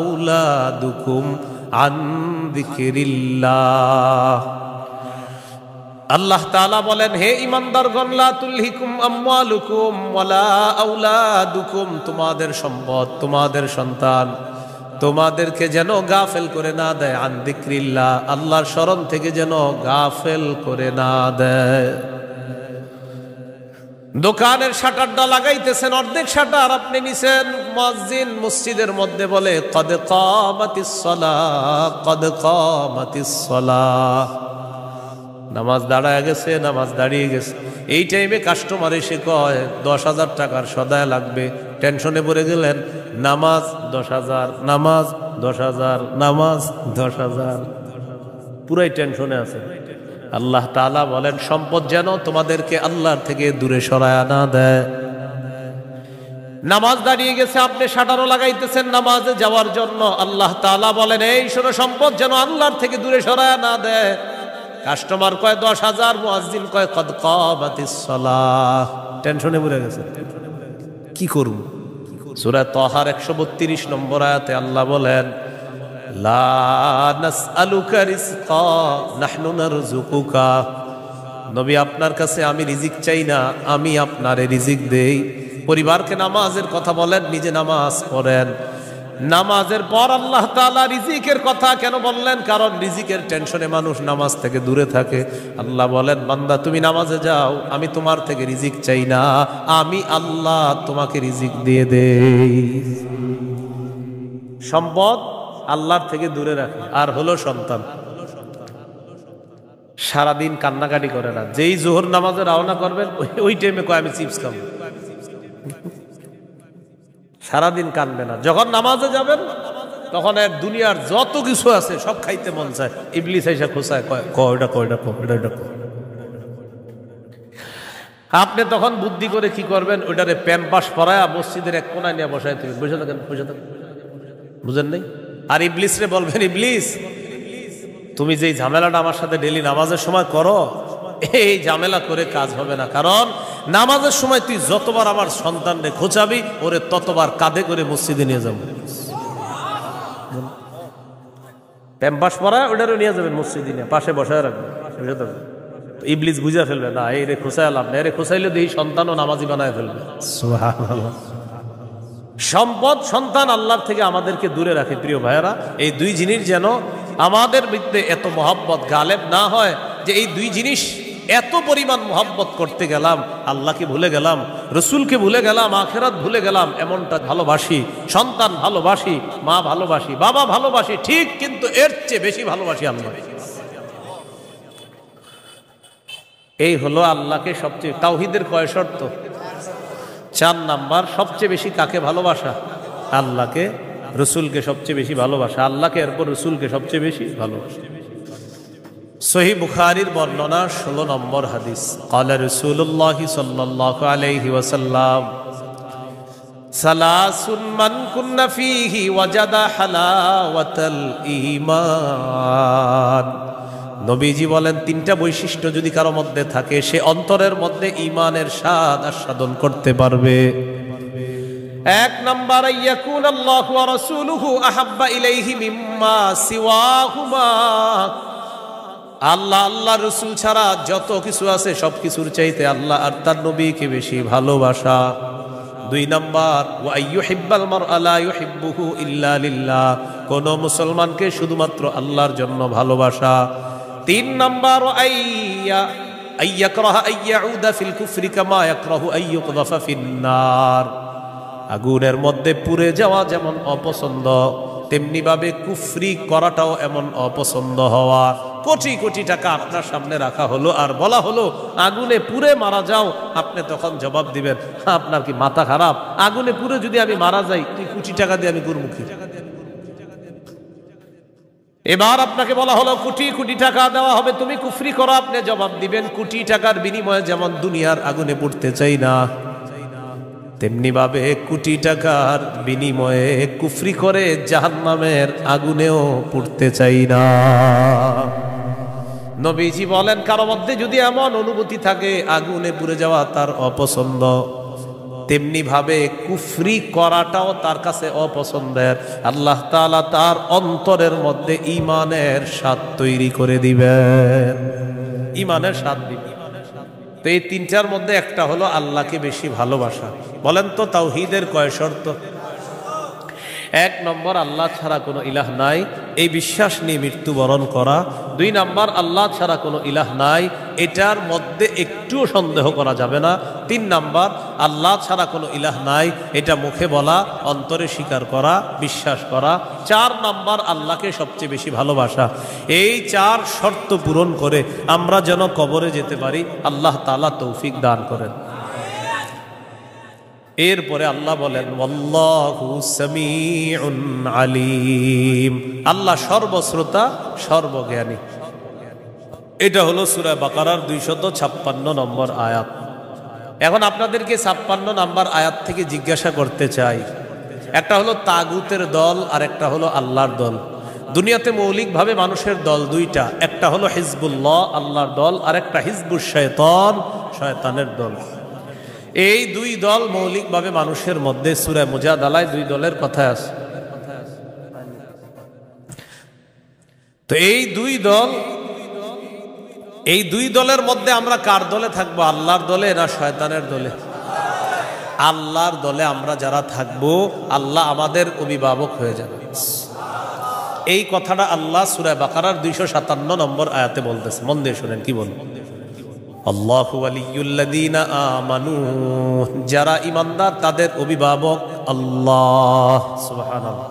আওলাদুকুম আন যিকরিল্লাহ। আল্লাহ তাআলা বলেন, হে ঈমানদারগণ, লা তুলহিকুম আমওয়ালুকুম ওয়ালা আওলাদুকুম, তোমাদের সম্পদ, তোমাদের সন্তান তোমাদেরকে যেন গাফেল করে না দেয়, আন যিকরিল্লাহ, আল্লাহর স্মরণ থেকে যেন গাফেল করে না দেয়। দোকানের শাটারটা লাগাইতেছেন, অর্ধেক শাটার আপনি নিছেন, মুয়াজ্জিন মসজিদের মধ্যে বলে কদ কামাতিস সালাহ, কদ কামাতিস সালাহ, নামাজ দাঁড়ায় গেছে, নামাজ দাঁড়িয়ে গেছে। এই টাইমে কাস্টমার এসে কয় 10,000 টাকার সদায় লাগবে, টেনশনে পড়ে গেলেন, নামাজ 10,000, নামাজ 10,000, নামাজ 10,000, পুরাই টেনশনে আছে। আল্লাহ তাআলা বলেন সম্পদ যেন তোমাদেরকে আল্লাহর থেকে দূরে সরায় না দেয়। নামাজ দাঁড়িয়ে গেছে, আপনি শাটারও লাগাইতেছেন নামাজে যাওয়ার জন্য, আল্লাহ তাআলা বলেন এই শোনো সম্পদ যেন আল্লাহর থেকে দূরে সরায় না দেয়। কাস্টমার কয় 10,000, মুয়াজ্জিন কয় কদ কামাতিস সালাহ, টেনশনে পড়ে গেছে, কি করব? সূরা তাহার 132 নম্বর আয়াতে আল্লাহ বলেন লা নাসআলুকা রিজকা নাহনু নারযুকুকা, নবী আপনার কাছে আমি রিজিক চাই না, আমি আপনারে রিজিক দেই। পরিবারকে নামাজের কথা বলেন, নিজে নামাজ পড়েন। নামাজের পর আল্লাহ তাআলা রিজিকের কথা কেন বললেন? কারণ রিজিকের টেনশনে মানুষ নামাজ থেকে দূরে থাকে। আল্লাহ বলেন বান্দা তুমি নামাজে যাও, আমি তোমার থেকে রিজিক চাই না, আমি আল্লাহ তোমাকে রিজিক দিয়ে দেই। সম্পদ আল্লাহর থেকে দূরে রাখে। আর হলো সন্তান, সারাদিন কান্নাকাটি করে না, যেই জোহর নামাজে রওনা করবেন ওই টাইমে কয় আমি চিপস খাবো, সারাদিন কানবে না। যখন নামাজে যাবেন তখন এক দুনিয়ার যত কিছু আছে সব খাইতে মন চায়, ইবলিস এসে খোঁচায় কয়টা কয়টা কয়টা। আপনি তখন বুদ্ধি করে কি করবেন, ওইটারে প্যাম্পাস পরায়া মসজিদের এক কোনায় নিয়ে বসাই থাকবেন, বসে থাকেন বসে থাকেন, বুঝেন নাই? আর ইবলিস রে বলবেন ইবলিস তুমি যেই ঝামেলাটা আমার সাথে ডেলি নামাজের সময় করো, এই ঝামেলা করে কাজ হবে না। কারণ নামাজের সময় তুই যতবার আমার সন্তানরে খোঁচাবি, ওরে ততবার কাঁধে করে মসজিদে নিয়ে যাবো। প্যাম্পাস পরা ওটারও নিয়ে যাবেন মসজিদে, নিয়ে পাশে বসায় রাখবেন। ইবলিস বুঝা ফেলবে না এই রে খোঁচায় লাভ না, এরে খোঁচাইলে দিয়ে সন্তানও নামাজি বানায় ফেলবে। সুবহানাল্লাহ। সম্পদ সন্তান আল্লাহর থেকে আমাদেরকে দূরে রাখে। প্রিয় ভাইয়েরা, এই দুই জিনিস যেন আমাদের মধ্যে এত মহব্বত গালেব না হয় যে এই দুই জিনিস এত পরিমাণ মহব্বত করতে গেলাম, আল্লাহকে ভুলে গেলাম, রসুলকে ভুলে গেলাম, আখিরাত ভুলে গেলাম। এমনটা ভালোবাসি, সন্তান ভালোবাসি, মা ভালোবাসি, বাবা ভালোবাসি ঠিক, কিন্তু এর চেয়ে বেশি ভালোবাসি আল্লাহ। এই হলো আল্লাহকে সবচেয়ে, তাওহীদের কয় শর্ত? 4 নাম্বার। সবচেয়ে বেশি কাকে ভালোবাসা? আল্লাহকে, রসুলকে সবচেয়ে বেশি ভালোবাসা, আল্লাহকে এরপর রসুলকে সবচেয়ে বেশি ভালোবাসা। সহিহ বুখারীর বর্ণনা 16 নম্বর হাদিস, ক্বালা রাসূলুল্লাহ সাল্লাল্লাহু আলাইহি ওয়াসাল্লাম সালাসুন মান কুন্না ফীহি ওয়াজাদা হালাওয়াতাল ঈমান। নবীজি বলেন 3টা বৈশিষ্ট্য যদি কারো মধ্যে থাকে, সে অন্তরের মধ্যে ঈমানের স্বাদ আস্বাদন করতে পারবে। 1 নাম্বার, ইয়াকুন আল্লাহু ওয়া রাসূলুহু আহাব্বা ইলাইহি মিম্মা সিওয়াহুমা। আল্লাহ, আল্লাহ রসুল ছাড়া যত কিছু আছে সব কিছুর চাইতে আল্লাহ আর তার নবীকে বেশি ভালোবাসা। 2 নাম্বার, ওয়া আইয়ুহিব্বাল মারআ লা ইউহিব্বুহু ইল্লা লিল্লাহ। কোন মুসলমানকে শুধুমাত্র আল্লাহর জন্য ভালোবাসা। 3 নাম্বার, আইয়াকরাহা আইয়াউদা ফিল কুফরি কামা ইয়াকরাহু আইয়ুকযাফা ফিন্নার। আগুনের মধ্যে পুড়ে যাওয়া যেমন অপছন্দ, তেমনি ভাবে কুফরি করাটাও এমন অপছন্দ হওয়া। কোটি কোটি টাকা আপনার সামনে রাখা হলো আর বলা হলো আগুনে পুড়ে মারা যাও, আপনি তখন জবাব দিবেন আপনার কি মাথা খারাপ? আগুনে পুড়ে যদি আমি মারা যাই, তুই কোটি টাকা দিয়ে আমি করব কি? এবার আপনাকে বলা হলো কোটি কোটি টাকা দেওয়া হবে, তুমি কুফরি করো, আপনি জবাব দিবেন কোটি টাকার বিনিময়ে যেমন দুনিয়ার আগুনে পুড়তে চাই না, তেমনি ভাবে কোটি টাকার বিনিময়ে কুফরি করে জাহান্নামের আগুনেও পুড়তে চাই না। নবীজি বলেন কারো মধ্যে যদি এমন অনুভূতি থাকে আগুনে পুড়ে যাওয়া তার অপছন্দ, তেমনি ভাবে কুফরি করাটাও তার কাছে অপছন্দের, আল্লাহ তাআলা তার অন্তরের মধ্যে ঈমানের স্বাদ তৈরি করে দিবেন, ঈমানের স্বাদ দিবেন। তো এই 3টার মধ্যে একটা হলো আল্লাহকে বেশি ভালোবাসা। বলেন তো তাওহীদের কয় শর্ত? 1 নম্বর, আল্লাহ ছাড়া কোনো ইলাহ নাই, এই বিশ্বাস নিয়ে মৃত্যুবরণ করা। 2 নাম্বার আল্লাহ ছাড়া কোনো ইলাহ নাই, এটার মধ্যে একটুও সন্দেহ করা যাবে না। 3 নাম্বার আল্লাহ ছাড়া কোনো ইলাহ নাই, এটা মুখে বলা, অন্তরে স্বীকার করা, বিশ্বাস করা। 4 নাম্বার আল্লাহকে সবচেয়ে বেশি ভালোবাসা। এই 4 শর্ত পূরণ করে আমরা যেন কবরে যেতে পারি, আল্লাহ তাআলা তৌফিক দান করেন। এরপরে আল্লাহ বলেন ওয়াল্লাহু সামিউন আলিম, আল্লাহ সর্বশ্রোতা সর্বজ্ঞানী। এটা হলো সূরা বাকারার 256 নম্বর আয়াত। এখন আপনাদেরকে 56 নম্বর আয়াত থেকে জিজ্ঞাসা করতে চাই, একটা হলো তাগুতের দল আর একটা হলো আল্লাহর দল। দুনিয়াতে মৌলিকভাবে মানুষের দল 2টা, একটা হলো হিজবুল্লাহ আল্লাহর দল, আর একটা হিজবুশ শয়তান শয়তানের দল। এই 2 দল মৌলিকভাবে মানুষের মধ্যে সূরা মুজাদালায় 2 দলের কথা আছে। তো এই 2 দলের মধ্যে আমরা কার দলে থাকবো? আল্লাহর দলে না শয়তানের দলে? আল্লাহর দলে আমরা যারা থাকবো, আল্লাহ আমাদের অভিভাবক হয়ে যাবে। এই কথাটা আল্লাহ সূরা বাকারার 257 নম্বর আয়াতে বলতেছে। মন দিয়ে শুনেন কি বল। আল্লাহু ওয়ালিয়ুল্লাযীনা আমানু, যারা ঈমানদার তাদের অভিভাবক আল্লাহ। সুবহানাল্লাহ।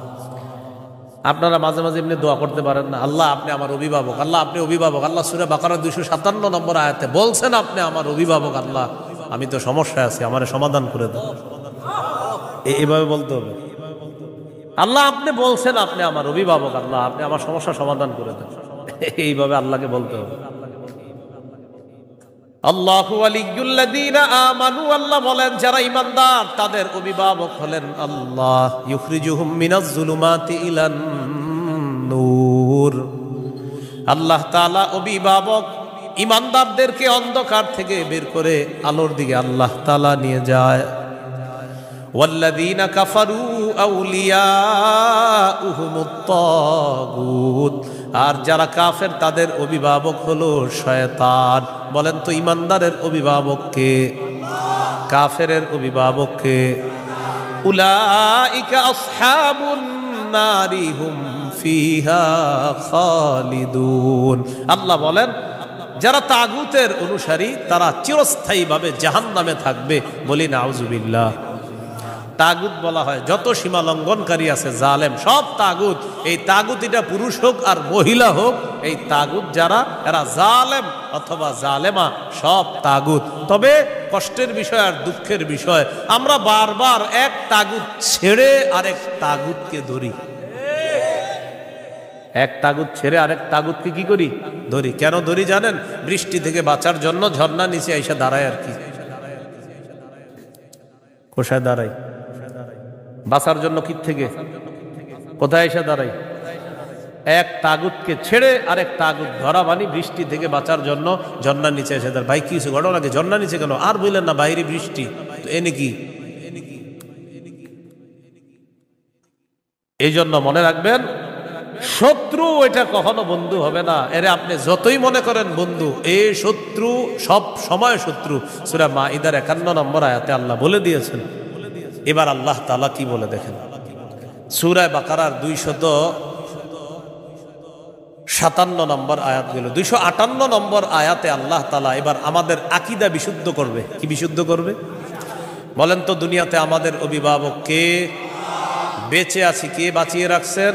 আপনারা মাঝে মাঝে এমনি দোয়া করতে পারেন না, আল্লাহ আপনি আমার অভিভাবক, আল্লাহ আপনি অভিভাবক। আল্লাহ সূরা বাকারার 257 নম্বর আয়াতে বলছেন আপনি আমার অভিভাবক। আল্লাহ আমি তো সমস্যায় আছি, আমারে সমাধান করে দাও। এইভাবে বলতে হবে, আল্লাহ আপনি বলছেন আপনি আমার অভিভাবক, আল্লাহ আপনি আমার সমস্যা সমাধান করে দেন। এইভাবে আল্লাহকে বলতে হবে। আল্লাহু ওয়ালিয়ুল্লাযীনা আমানু, আল্লাহ বলেন যারা ঈমানদার তাদের অভিভাবক হলেন আল্লাহ। ইউখরিজুহুম মিনাজ যুলুমাতি ইলান নূর, আল্লাহ তাআলা অভিভাবক ঈমানদারদেরকে অন্ধকার থেকে বের করে আলোর দিকে আল্লাহ তাআলা নিয়ে যায়। ওয়াল্লাযীনা কাফারু আউলিয়াউহুমুত তাগুত, আর যারা কাফের তাদের অভিভাবক হলো শয়তান। বলেন তো ঈমানদারের অভিভাবক কে? কাফেরের অভিভাবক কে? উলাইকা আসহাবুন নারি হুম ফিহা খালিদুন। আল্লাহ বলেন যারা তাগুতের অনুসারী তারা চিরস্থায়ীভাবে জাহান্নামে থাকবে। বলি নাউজুবিল্লাহ। তাগুত বলা হয় যত সীমা লঙ্ঘনকারী আছে, জালেম, সব তাগুত। এই তাগুত এটা পুরুষ হোক আর মহিলা হোক, এই তাগুত যারা এরা জালেম অথবা জালেমা, সব তাগুত। তবে কষ্টের বিষয় আর দুঃখের বিষয়, আমরা বারবার এক তাগুত ছেড়ে আরেক তাগুতকে ধরি। এক তাগুত ছেড়ে আরেক তাগুতকে কি করি? ধরি। কেন ধরি জানেন? বৃষ্টি থেকে বাঁচার জন্য ঝর্ণা নিচে এসে দাঁড়ায়। আর কি কোথায় দাঁড়াই? বাঁচার জন্য কি থেকে কোথায় এসে দাঁড়াই? এক তাগুতকে ছেড়ে আরেক তাগুত ধরা, মানে বৃষ্টি থেকে বাঁচার জন্য ঝর্ণার নিচে এসে দাঁড়ায়। ভাই কিছু ঘটনা কি? ঝর্ণার নিচে কেন? আর বললেন না বাইরে বৃষ্টি, তো এনে কি? এই জন্য মনে রাখবেন, শত্রু এটা কখনো বন্ধু হবে না। এরে আপনি যতই মনে করেন বন্ধু, এই শত্রু সব সময় শত্রু। সূরা মাঈদার 51 নম্বর আয়াতে আল্লাহ বলে দিয়েছেন। এবার আল্লাহ তাআলা কি বলে দেখেন, সূরা বাকারার 257 নম্বর আয়াতগুলো, 258 নম্বর আয়াতে আল্লাহ তাআলা এবার আমাদের আকীদা বিশুদ্ধ করবে। কি বিশুদ্ধ করবে বলেন তো? দুনিয়াতে আমাদের অভিভাবক কে? বেঁচে আছি কে বাঁচিয়ে রাখছেন?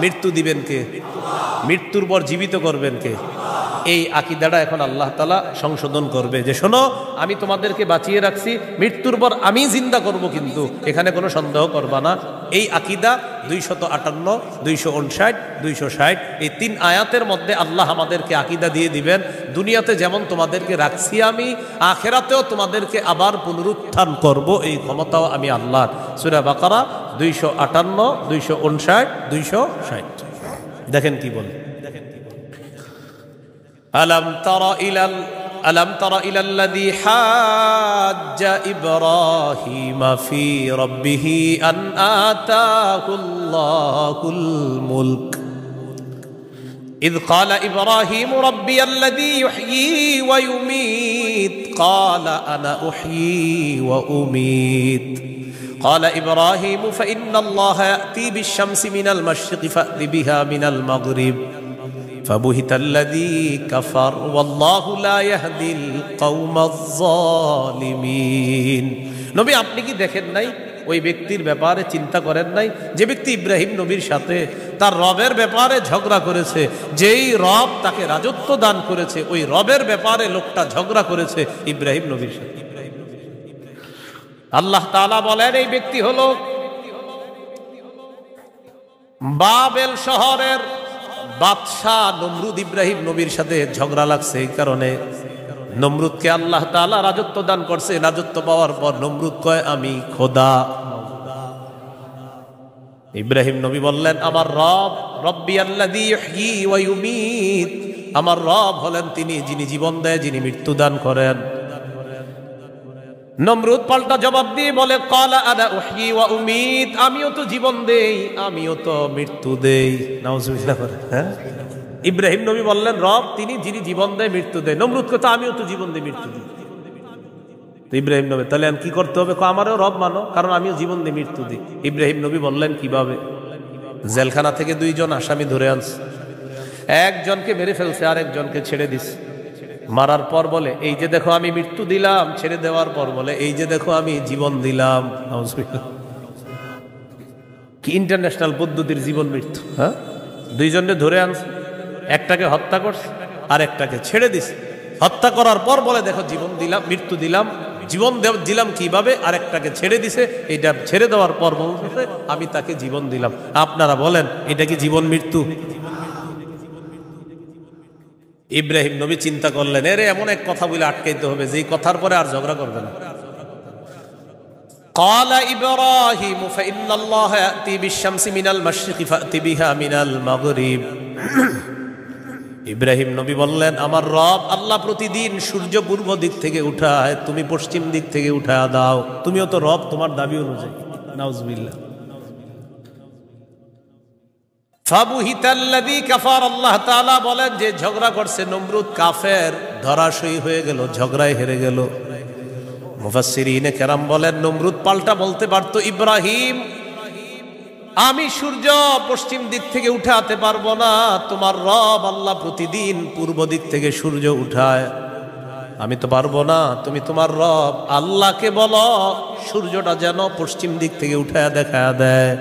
মৃত্যু দিবেন কে? মৃত্যুর পর জীবিত করবেন কে? এই আকীদাটা এখন আল্লাহ তাআলা সংশোধন করবে যে শোনো, আমি তোমাদেরকে বাঁচিয়ে রাখছি, মৃত্যুর পর আমি জিন্দা করব, কিন্তু এখানে কোনো সন্দেহ করবা না। এই আকীদা 258, 259, 260 এই 3 আয়াতের মধ্যে আল্লাহ আমাদেরকে আকীদা দিয়ে দিবেন, দুনিয়াতে যেমন তোমাদেরকে রাখছি আমি, আখিরাতেও তোমাদেরকে আবার পুনরুত্থান করব, এই ক্ষমতাও আমি আল্লাহর। সূরা বাকারা 258, 259, 260 দেখেন কি বলে। ألم تر إلى الذي حاج إبراهيم في ربه أن آتاه الله الملك إذ قال إبراهيم ربي الذي يحيي ويميت قال أنا أحيي وأميت قال إبراهيم فإن الله يأتي بالشمس من المشرق فأت بها من المغرب فبهت الذي كفر والله لا يهدي القوم الظالمين নবী আপনি কি দেখেন নাই ওই ব্যক্তির ব্যাপারে চিন্তা করেন নাই যে ব্যক্তি ইব্রাহিম নবীর সাথে তার রবের ব্যাপারে ঝগড়া করেছে, যেই রব তাকে রাজত্ব দান করেছে ওই রবের ব্যাপারে লোকটা ঝগড়া করেছে ইব্রাহিম নবীর সাথে। আল্লাহ তাআলা বলেন এই ব্যক্তি হলো বাবেল শহরের বাদশাহ নমরুদ। ইব্রাহিম নবীর সাথে ঝগড়া লাগছে, এই কারণে নমরুদকে আল্লাহ তাআলা রাজত্ব দান করছে। রাজত্ব পাওয়ার পর নমরুদ কয় আমি খোদা। ইব্রাহিম নবী বললেন আমার রব রব্বি আল্লাযী ইহয়ী ওয়া ইউমীত, আমার রব হলেন তিনি যিনি জীবন দেয়, যিনি মৃত্যু দান করেন। নমরুদ পাল্টা জবাব দিয়ে বলে ক্বালা আনা উহয়ী ওয়া উমীত, আমিও তো জীবন দেই আমিও তো মৃত্যু দেই। নাউজুবিল্লাহ। হ্যাঁ, ইব্রাহিম নবী বললেন রব তিনি যিনি জীবন দেয় মৃত্যু দেয়। নমরুদ কথা আমিও তো জীবন দিই মৃত্যু দিই। তো ইব্রাহিম নবী তাহলে কি করতে হবে? আমারও রব মানো, কারণ আমিও জীবন দিই মৃত্যু দিই। ইব্রাহিম নবী বললেন কিভাবে? জেলখানা থেকে দুইজন আসামি ধরে আনছে, একজনকে মেরে ফেলছে আর একজনকে ছেড়ে দিছে। মারার পর বলে এই যে দেখো আমি মৃত্যু দিলাম, ছেড়ে দেওয়ার পর বলে এই যে দেখো আমি জীবন দিলাম। কি ইন্টারন্যাশনাল পদ্ধতির জীবন মৃত্যু! হ্যাঁ, দুইজনকে ধরে আনছে, একটাকে হত্যা করছে আর একটাকে ছেড়ে দিছে। হত্যা করার পর বলে দেখো জীবন দিলাম মৃত্যু দিলাম, জীবন দিলাম কিভাবে? আর একটাকে ছেড়ে দিছে, এটা ছেড়ে দেওয়ার পর বলতেছে আমি তাকে জীবন দিলাম। আপনারা বলেন এটা কি জীবন মৃত্যু? ইব্রাহিম নবী চিন্তা করলেন এরে এমন এক কথা বলে আটকাইতে হবে যেই কথার পরে আর ঝগড়া করবে না। قال إبراهيم فإن الله يأتي بالشمس من المشرق فأت بها من المغرب। ইব্রাহিম নবী বললেন আমার রব আল্লাহ প্রতিদিন সূর্য পূর্ব দিক থেকে উঠায়, তুমি পশ্চিম দিক থেকে উঠায় দাও। তুমিও তো রব, তোমার দাবি অনুযায়ী। নাউজুবিল্লাহ। ফাবুহিতাল্লাযী কাফার, আল্লাহ তাআলা বলেন যে ঝগড়া করছে নমরুদ কাফের, ধরাশয়ী হয়ে গেল, ঝগড়ায় হেরে গেল। মুফাসসিরিনে কেরাম বলেন নমরুদ পাল্টা বলতে পারতো ইব্রাহিম আমি সূর্য পশ্চিম দিক থেকে উঠাতে পারবো না, তোমার রব আল্লাহ প্রতিদিন পূর্ব দিক থেকে সূর্য উঠায়, আমি তো পারবো না। তুমি তোমার রব আল্লাহকে বলো সূর্যটা যেন পশ্চিম দিক থেকে উঠায় দেখা দেয়।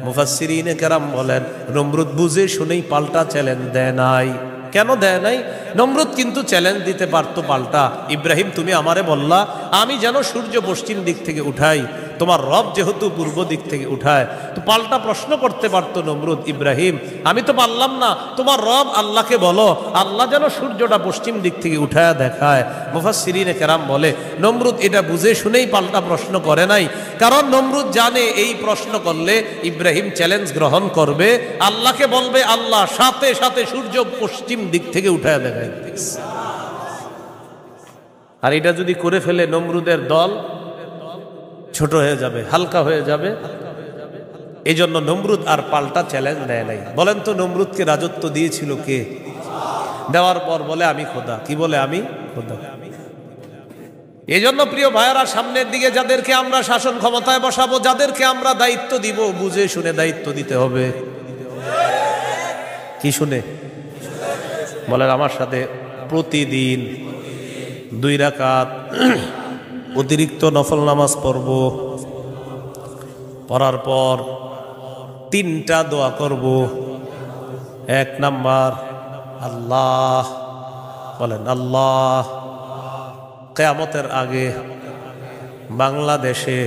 মুফাসসিরিনে কেরাম বলেন নমরুদ বুঝে শুনেই পাল্টা চ্যালেঞ্জ দেয় নাই। কেন দেয় নাই? নমরুদ কিন্তু চ্যালেঞ্জ দিতে পারতো পাল্টা, ইব্রাহিম তুমি আমারে বললা আমি যেন সূর্য পশ্চিম দিক থেকে উঠাই, তোমার রব যেহেতু পূর্ব দিক থেকে উঠায়, তো পাল্টা প্রশ্ন করতে পারতো নমরুদ ইব্রাহিম আমি তো পারলাম না, তোমার রব আল্লাহকে বলো আল্লাহ যেন সূর্যটা পশ্চিম দিক থেকে উঠায় দেখায়। মুফাসসিরিনে কেরাম বলে নমরুদ এটা বুঝে শুনেই পাল্টা প্রশ্ন করে নাই, কারণ নমরুদ জানে এই প্রশ্ন করলে ইব্রাহিম চ্যালেঞ্জ গ্রহণ করবে, আল্লাহকে বলবে আল্লাহ সাথে সাথে সূর্য পশ্চিম দিক থেকে উঠায় দেখায়। আর এটা যদি করে ফেলে নমরুদের দল ছোট হয়ে যাবে, হালকা হয়ে যাবে। এই জন্য নমরুদ আর পাল্টা চ্যালেঞ্জ নেয় নাই। বলেন তো নমরুদকে রাজত্ব দিয়েছিল কে? দেওয়ার পর বলে আমি খোদা। কি বলে? আমি খোদা। এই জন্য প্রিয় ভাইয়েরা সামনের দিকে যাদেরকে আমরা শাসন ক্ষমতায় বসাবো, যাদেরকে আমরা দায়িত্ব দিব, বুঝে শুনে দায়িত্ব দিতে হবে। কি শুনে? বলেন আমার সাথে প্রতিদিন 2 রাকাত অতিরিক্ত নফল নামাজ পড়ব, পড়ার পর 3টা দোয়া করব। 1 নাম্বার আল্লাহ, বলেন আল্লাহ কিয়ামতের আগে বাংলাদেশে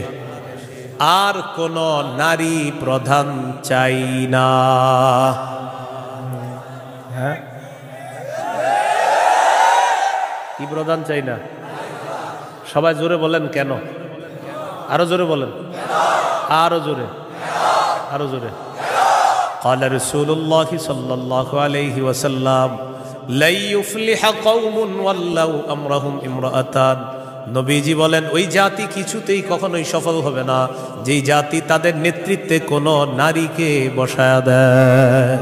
আর কোন নারী প্রধান চাই না। হ্যাঁ, কি প্রধান চাই না? সবাই জোরে বলেন কেন? আরো জোরে বলেন, আরো জোরে, আরো জোরে। قال رسول الله صلى الله عليه وسلم لا يفلح قوم ولوا امرهم امرأتان। নবীজি বলেন ওই জাতি কিছুতেই কখনোই সফল হবে না যেই জাতি তাদের নেতৃত্বে কোনো নারীকে বসায়া দেয়।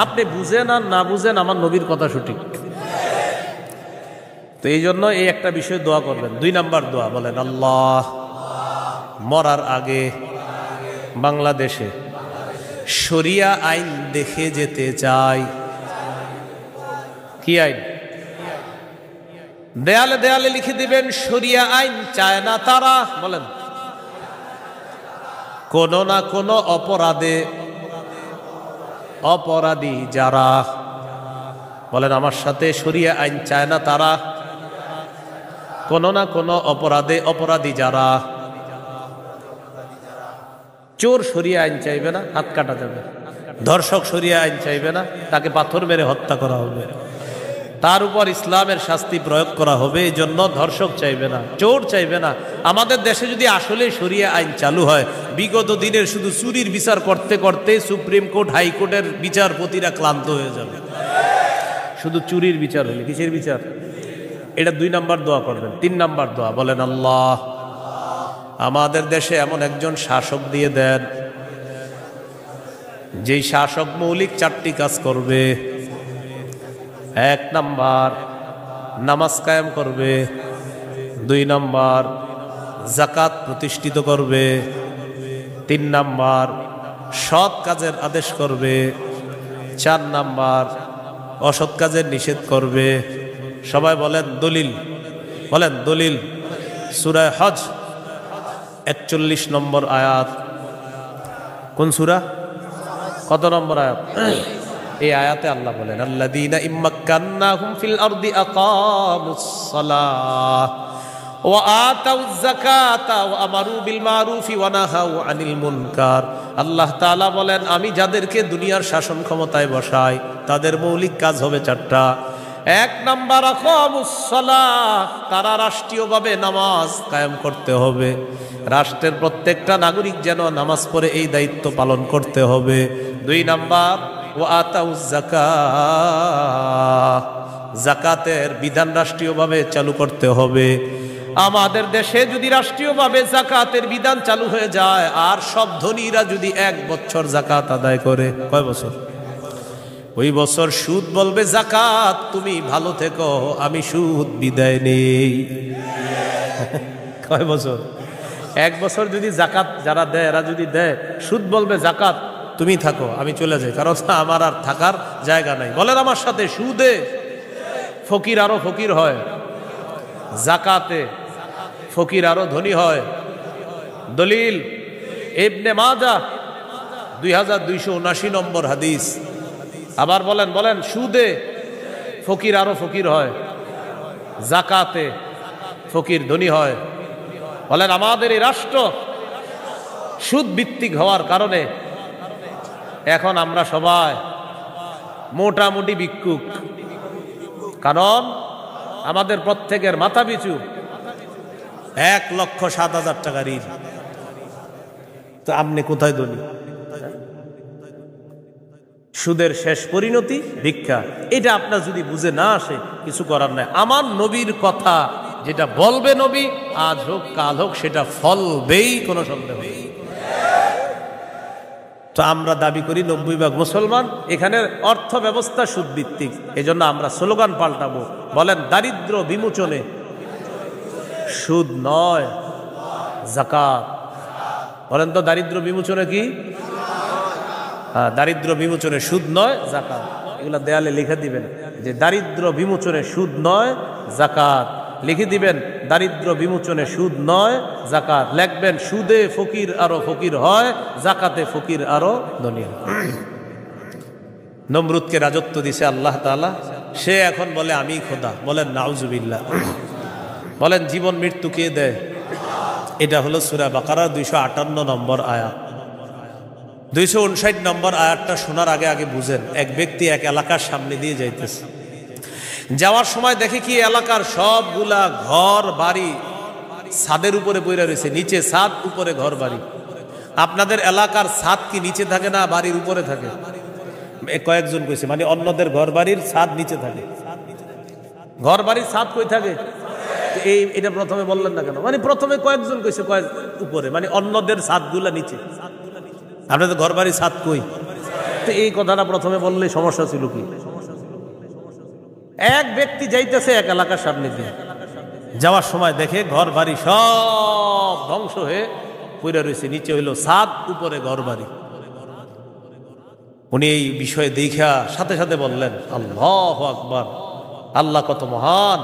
আপনি বুঝেন আর না বুঝেন আমার নবীর কথা সঠিক। তো এই জন্য এই একটা বিষয়ে দোয়া করবেন। 2 নাম্বার দোয়া বলেন আল্লাহ মরার আগে বাংলাদেশে শরিয়া আইন দেখে যেতে চাই। কি আইন? দেয়ালে দেয়ালে লিখে দিবেন শরিয়া আইন চায় না তারা। বলেন, কোন না কোন অপরাধে অপরাধী যারা। বলেন আমার সাথে, শরিয়া আইন চায় না তারা, কোন না কোন অপরাধে অপরাধী যারা। চোর শরিয়া আইন চাইবে না, হাত কাটা যাবে। ধর্ষক শরিয়া আইন চাইবে না, তাকে পাথর মেরে হত্যা করা হবে, তার উপর ইসলামের শাস্তি প্রয়োগ করা হবে। এই জন্য ধর্ষক চাইবে না, চোর চাইবে না। আমাদের দেশে যদি আসলে শরিয়া আইন চালু হয়, বিগত দিনের শুধু চুরির বিচার করতে করতে সুপ্রিম কোর্ট হাইকোর্টের বিচারপতিরা ক্লান্ত হয়ে যাবে। শুধু চুরির বিচার হলে, কিসের বিচার? এটা 2 নাম্বার দোয়া করবেন। 3 নাম্বার দোয়া বলেন, আল্লাহ আমাদের দেশে এমন একজন শাসক দিয়ে দেন, যেই শাসক মৌলিক 4টি কাজ করবে। 1 নাম্বার নামাজ কায়েম করবে, 2 নাম্বার যাকাত প্রতিষ্ঠিত করবে, 3 নাম্বার সৎ কাজের আদেশ করবে, 4 নাম্বার অসৎ কাজের নিষেধ করবে। সবাই বলেন দলিল, বলেন দলিল। সূরা হজ 41 নম্বর আয়াত। কোন সূরা? কত নম্বর আয়াত? এই আয়াতে আল্লাহ বলেন, আল্লাযীনা ইম্মাক্কান্নাহুম ফিল আরদি আকামুস সালাহ ওয়া আতাউয যাকাতা ওয়া আমারু বিল মারুফি ওয়া নাহাউ আনিল মুনকার। আল্লাহ তাআলা বলেন, আমি যাদেরকে দুনিয়ার শাসন ক্ষমতায় বসাই তাদের মৌলিক কাজ হবে 4টা। 1 নাম্বার আকামুস সালাহ, তারা রাষ্ট্রীয়ভাবে নামাজ কায়েম করতে হবে। রাষ্ট্রের প্রত্যেকটা নাগরিক যেন নামাজ পড়ে, এই দায়িত্ব পালন করতে হবে। 2 নাম্বার ওয়া আতাউয যাকাত, যাকাতের বিধান রাষ্ট্রীয়ভাবে চালু করতে হবে। আমাদের দেশে যদি রাষ্ট্রীয়ভাবে যাকাতের বিধান চালু হয়ে যায়, আর সব ধনীরা যদি 1 বছর যাকাত আদায় করে, কয় বছর? ওই বছর সুদ বলবে, যাকাত তুমি ভালো থেকো, আমি সুদ বিদায় নেই। কয় বছর? 1 বছর যদি যাকাত যারা দেয়, এরা যদি দেয়, সুদ বলবে, যাকাত তুমি থাকো, আমি চলে যাই, কারণ আমার আর থাকার জায়গা নাই। বলেন আমার সাথে, সুদে ফকির আরো ফকির হয়, যাকাতে ফকির আরো ধনী হয়। দলিল ইবনে মাজাহ 2279 নম্বর হাদিস। আবার বলেন, বলেন সুদে ফকির আরো ফকির হয়, যাকাতে ফকির ধনী হয়। বলেন আমাদের এই রাষ্ট্র সুদ ভিত্তিক হওয়ার কারণে এখন আমরা সবাই মোটামুটি ভিক্ষুক। কারণ আমাদের প্রত্যেকের মাথা পিছু 1,07,000 টাকা ঋণ। তো আপনি কোথায় ধনী? সুদের শেষ পরিণতি ভিক্ষা। এটা আপনার যদি বুঝে না আসে, কিছু করার নাই। আমার নবীর কথা যেটা বলবে নবী, আজ হোক কাল হোক, সেটা ফলবেই, কোনো সন্দেহ নেই। তো আমরা দাবি করি 90% মুসলমান, এখানে অর্থ ব্যবস্থা সুদ ভিত্তিক। এই জন্য আমরা স্লোগান পাল্টাবো, বলেন দারিদ্র বিমোচনে সুদ নয় যাকাত। বলেন তো দারিদ্র বিমোচনে কি? হ্যাঁ, দারিদ্র বিমোচনে সুদ নয় যাকাত। এগুলা দেয়ালে লিখে দিবেন যে দারিদ্র বিমোচনে সুদ নয় যাকাত। লিখে দিবেন দারিদ্র বিমোচনে সুদ নয় যাকাত। লিখবেন সুদে ফকির আরো ফকির হয়, যাকাতে ফকির আরো ধনী হয়। নমরুদকে রাজত্ব দিছে আল্লাহ তাআলা, সে এখন বলে আমি খোদা। বলেন নাউজুবিল্লাহ। বলেন জীবন মৃত্যু কে দেয়? এটা হলো সূরা বাকারা 258 নম্বর আয়াত। 259 নম্বর আয়াতটা শোনার আগে আগে বুঝেন। এক ব্যক্তি এক এলাকার সামনে দিয়ে যাইতেছে, যাওয়ার সময় দেখে কি এলাকার সবগুলা ঘর বাড়ি ছাদের উপরে পড়ে রয়েছে, নিচে ছাদ, উপরে ঘর বাড়ি। আপনাদের এলাকার ছাদ কি নিচে থাকে না বাড়ির উপরে থাকে? কয়েকজন কইছে, মানে অন্যদের ঘর বাড়ির ছাদ নিচে থাকে। ঘর বাড়ির ছাদ কই থাকে? এটা প্রথমে বললেন না কেন? মানে প্রথমে কয়েকজন কইছে কয়েক উপরে, মানে অন্যদের ছাদগুলা নিচে। আপনাদের ঘর বাড়ির ছাদ কই? তো এই কথাটা প্রথমে বললে সমস্যা ছিল কি? এক ব্যক্তি যাইতেছে এক এলাকার সামনে দিয়ে, যাওয়ার সময় দেখে ঘর বাড়ি সব ধ্বংস হয়ে পইরা রয়েছে, নিচে হইল ছাদ, উপরে ঘরবাড়ি। উনি এই বিষয়ে দেখা সাথে সাথে বললেন, আল্লাহু আকবার, আল্লাহ কত মহান,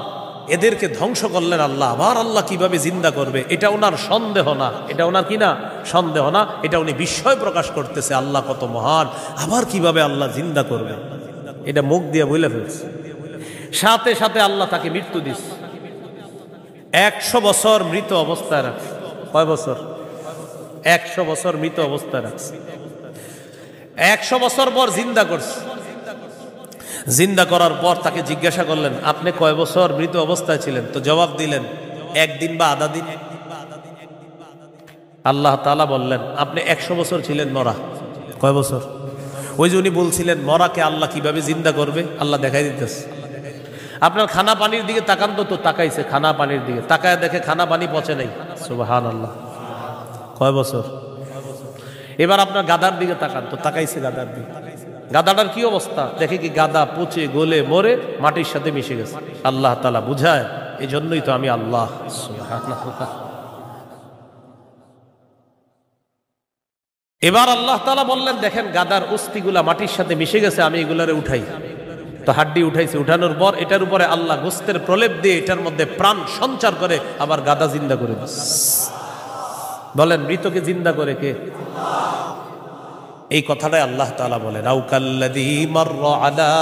এদেরকে ধ্বংস করলেন আল্লাহ, আবার আল্লাহ কিভাবে জিন্দা করবে, এটা ওনার সন্দেহ না, এটা ওনার কি না সন্দেহ না, এটা উনি বিস্ময় প্রকাশ করতেছে, আল্লাহ কত মহান, আবার কিভাবে আল্লাহ জিন্দা করবে, এটা মুখ দিয়ে বলে ফেলছে। সাথে সাথে আল্লাহ তাকে মৃত্যু দিচ্ছে। 100 বছর মৃত অবস্থায় রাখছে। কয় বছর? 100 বছর মৃত অবস্থায় রাখছে। 100 বছর পর জিন্দা করছে। জিন্দা করার পর তাকে জিজ্ঞাসা করলেন, আপনি কয় বছর মৃত অবস্থায় ছিলেন? তো জবাব দিলেন, 1 দিন বা আধা দিন। আল্লাহ তাআলা বললেন, আপনি 100 বছর ছিলেন মরা। কয় বছর? ওই যে উনি বলছিলেন মরাকে আল্লাহ কিভাবে জিন্দা করবে, আল্লাহ দেখাই দিতেছে। আপনার খানা পানির দিকে তাকান তো তাকাইছে, খানা পানির দিকে তাকায় দেখে খানা পানি পচে নাই। সুবহানাল্লাহ। কয় বছর? এবার আপনার গাদার দিকে তাকান তো তাকাইছে গাদার দিকে, গাদাটার কি অবস্থা দেখে কি গাদা পচে গলে মরে মাটির সাথে মিশে গেছে। আল্লাহ তাআলা বুঝায়, এই জন্যই তো আমি আল্লাহ। সুবহানাল্লাহ। এবার আল্লাহ তাআলা বললেন, দেখেন গাদার অস্থিগুলা মাটির সাথে মিশে গেছে, আমি এগুলারে উঠাই। তো হাড্ডি উঠাইছে, উঠানোর পর এটার উপরে আল্লাহ গোস্তের প্রলেপ দিয়ে এটার মধ্যে প্রাণ সঞ্চার করে আবার গাদা জিন্দা করে দিচ্ছে। বলেন মৃতকে জিন্দা করে কে? এই কথাটাই আল্লাহ তাআলা বলেন, আও কাল্লাযী মাররা আলা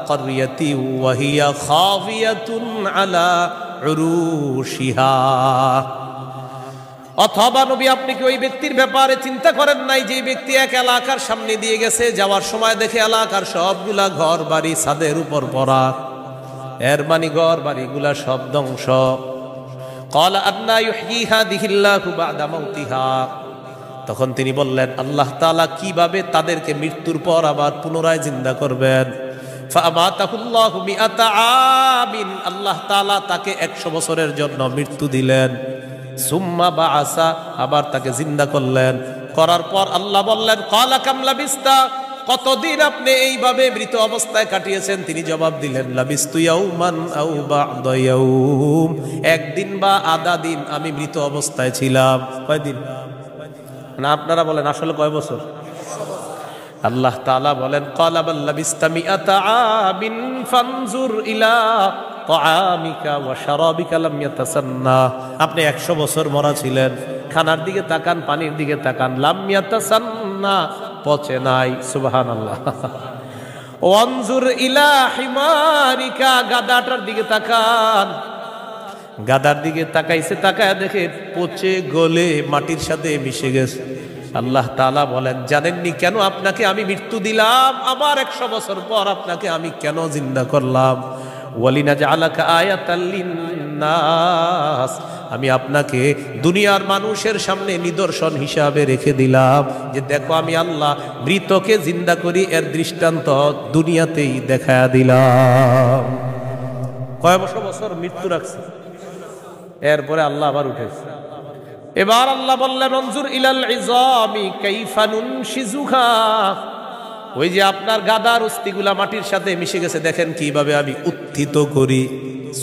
ক্বরিয়াতি ওয়া হিয়া খাফিয়াতুন আলা উরুশিহা। অথবা নবী আপনি কি ওই ব্যক্তির ব্যাপারে চিন্তা করেন নাই যে ব্যক্তি এক এলাকার সামনে দিয়ে গেছে, যাওয়ার সময় দেখে এলাকার সবগুলা ঘর বাড়ি ছাদের উপর পড়া, এর মানে ঘর বাড়িগুলা সব ধ্বংস। ক্বালা আন্না ইউহয়ী হাযিহিল্লাহু বা'দা মাউতিহা। তখন তিনি বললেন, আল্লাহ তাআলা কিভাবে তাদেরকে মৃত্যুর পর আবার পুনরায় জিন্দা করবেন। ফাআমাতাহুল্লাহু মিআতা আমিন। আল্লাহ তাআলা তাকে 100 বছরের জন্য মৃত্যু দিলেন। সুম্মা বাআসা, আবার তাকে জিন্দা করলেন। করার পর আল্লাহ বললেন, ক্বালা কাম লাবিস্তা, কতদিন আপনি এইভাবে মৃত অবস্থায় কাটিয়েছেন? তিনি জবাব দিলেন, লাবিস্তু ইয়াউমান আও বা'দা ইয়াউম, 1 দিন বা আধা দিন আমি মৃত অবস্থায় ছিলাম। কয়দিন? না আপনারা বলেন আসলে কয় বছর? আল্লাহ তাআলা বলেন, ক্বালা বাল লাবিস্তা মিআতা আমিন ফানজুর ইলা তাআমিকা ওয়া শারাবিকা লাম ইয়াতাসান্না। আপনি 100 বছর মরা ছিলেন, খানার দিকে তাকান, পানির দিকে তাকান, লাম ইয়াতাসান্না, পচে নাই। সুবহানাল্লাহ। ওয়ানজুর ইলা হিমারিকা, গাদাটার দিকে তাকান, গাদার দিকে তাকাইছে, তাকায় দেখে পচে গলে মাটির সাথে মিশে গেছে। আল্লাহ তাআলা বলেন, জানেননি কেন আপনাকে আমি মৃত্যু দিলাম, আবার 100 বছর পর আপনাকে আমি কেন জিন্দা করলাম? ওয়ালিনাজআলাকা আয়াতাল লিন্নাস, আমি আপনাকে দুনিয়ার মানুষের সামনে নিদর্শন হিসাবে রেখে দিলাম যে দেখো আমি আল্লাহ মৃতকে জিন্দা করি, এর দৃষ্টান্ত দুনিয়াতেই দেখায়া দিলাম। কয় বছর মৃত্যু রাখছে, এরপরে আল্লাহ আবার উঠেছে। এবার আল্লাহ বললেন, অনজুর ইলাল ইযামি কাইফা নুনশিজুহা, ওই যে আপনার গাদার অস্থিগুলা মাটির সাথে মিশে গেছে, দেখেন কিভাবে আমি উত্থিত করি।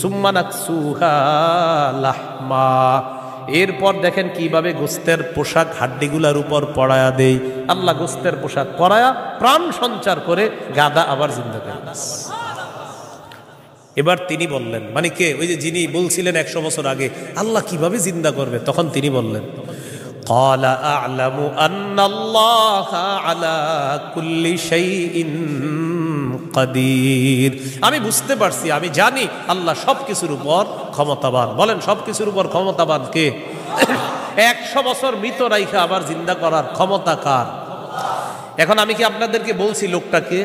সুম্মা নাকসুহা লাহমা, এরপর দেখেন কিভাবে গোস্তের পোশাক হাড্ডিগুলার উপর পড়ায়া দেই। আল্লাহ গোস্তের পোশাক পরায়া প্রাণ সঞ্চার করে গাদা আবার জিন্দা করে। এবার তিনি বললেন, মানে কে? ওই যে যিনি বলছিলেন 100 বছর আগে আল্লাহ কিভাবে জিন্দা করবে, তখন তিনি বললেন, ক্বালা আ'লামু আন্নাল্লাহা আলা কুল্লি শাইইন কাদির। আমি বুঝতে পারছি, আমি জানি আল্লাহ সবকিছুর উপর ক্ষমতাবান। বলেন সবকিছুর উপর ক্ষমতাবান কে? 100 বছর মৃত রাইখা আবার জিন্দা করার ক্ষমতা কার? এখন আমি কি আপনাদেরকে বলছি লোকটাকে?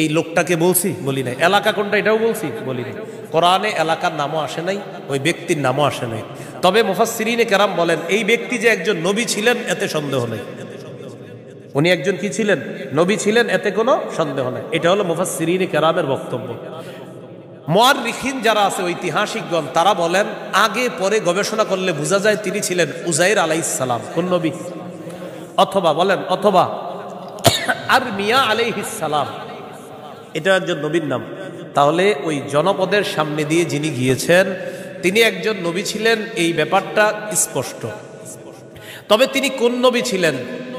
এই লোকটাকে বলছি? বলি নাই। এলাকা কোনটা এটাও বলছি? বলি নাই। কোরআনে এলাকার নামও আসে নাই, ওই ব্যক্তির নামও আসে নাই। তবে মুফাসসিরিনে কেরাম বলেন, এই ব্যক্তি যে একজন নবী ছিলেন এতে সন্দেহ নেই। উনি একজন কি ছিলেন? নবী ছিলেন, এতে কোনো সন্দেহ নেই। এটা হলো মুফাসসিরিনে কেরামের বক্তব্য। মুআররিখিন যারা আছে, ঐতিহাসিকগণ, তারা বলেন আগে পরে গবেষণা করলে বোঝা যায় তিনি ছিলেন উযাইর আলাইহিস সালাম। কোন নবী? অথবা বলেন, অথবা আরমিয়া আলাইহিস সালাম, এটা একজন নবীর নাম। তাহলে ওই জনপদের সামনে দিয়ে যিনি গিয়েছেন তিনি একজন নবী ছিলেন, এই ব্যাপারটা স্পষ্ট। তবে তিনি কোন নবী ছিলেন,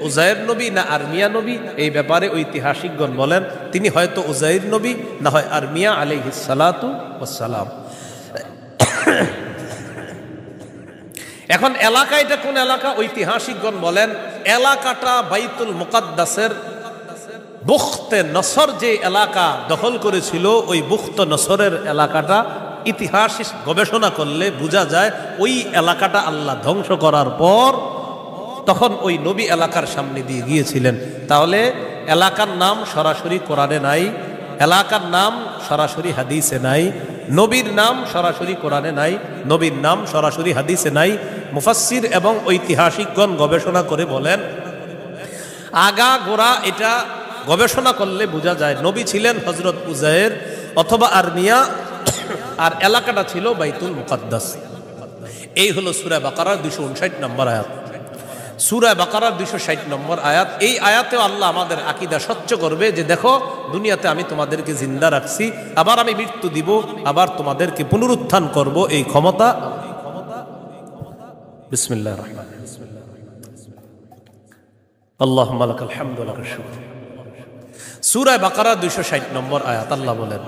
উজাইর নবী না আরমিয়া নবী, এই ব্যাপারে ঐতিহাসিকগণ বলেন তিনি হয়তো উজাইর নবী, না হয় আরমিয়া আলাইহিস সালাতু ওয়াস সালাম। এখন এলাকা এটা কোন এলাকা? ঐতিহাসিকগণ বলেন এলাকাটা বাইতুল মুকাদ্দাসের বুখতে নসর যে এলাকা দখল করেছিল, ওই বুখতে নসরের এলাকাটা ইতিহাস গবেষণা করলে বোঝা যায় ওই এলাকাটা আল্লাহ ধ্বংস করার পর তখন ওই নবী এলাকার সামনে দিয়ে গিয়েছিলেন। তাহলে এলাকার নাম সরাসরি কোরআনে নাই, এলাকার নাম সরাসরি হাদিসে নাই, নবীর নাম সরাসরি কোরআনে নাই, নবীর নাম সরাসরি হাদিসে নাই। মুফাসসির এবং ঐতিহাসিকগণ গবেষণা করে বলেন আগা গোড়া এটা গবেষণা করলে বোঝা যায় নবী ছিলেন হযরত উজাইর অথবা আরমিয়া, আর এলাকাটা ছিল বাইতুল মুকাদ্দাস। এই হলো সূরা বাকারার 259 নম্বর আয়াত। সূরা বাকারার 260 নম্বর আয়াত। এই আয়াতেও আল্লাহ আমাদের আকীদা স্বচ্ছ করবে যে দেখো দুনিয়াতে আমি তোমাদেরকে জিন্দা রাখছি, আবার আমি মৃত্যু দিব, আবার তোমাদেরকে পুনরুত্থান করব, এই ক্ষমতা। বিসমিল্লাহির রহমানির রহিম। আল্লাহুম্মা লাকাল হামদু ওয়া লাকাশ শুকর। সূরা বাকারা 260 নম্বর আয়াত আল্লাহ বলেন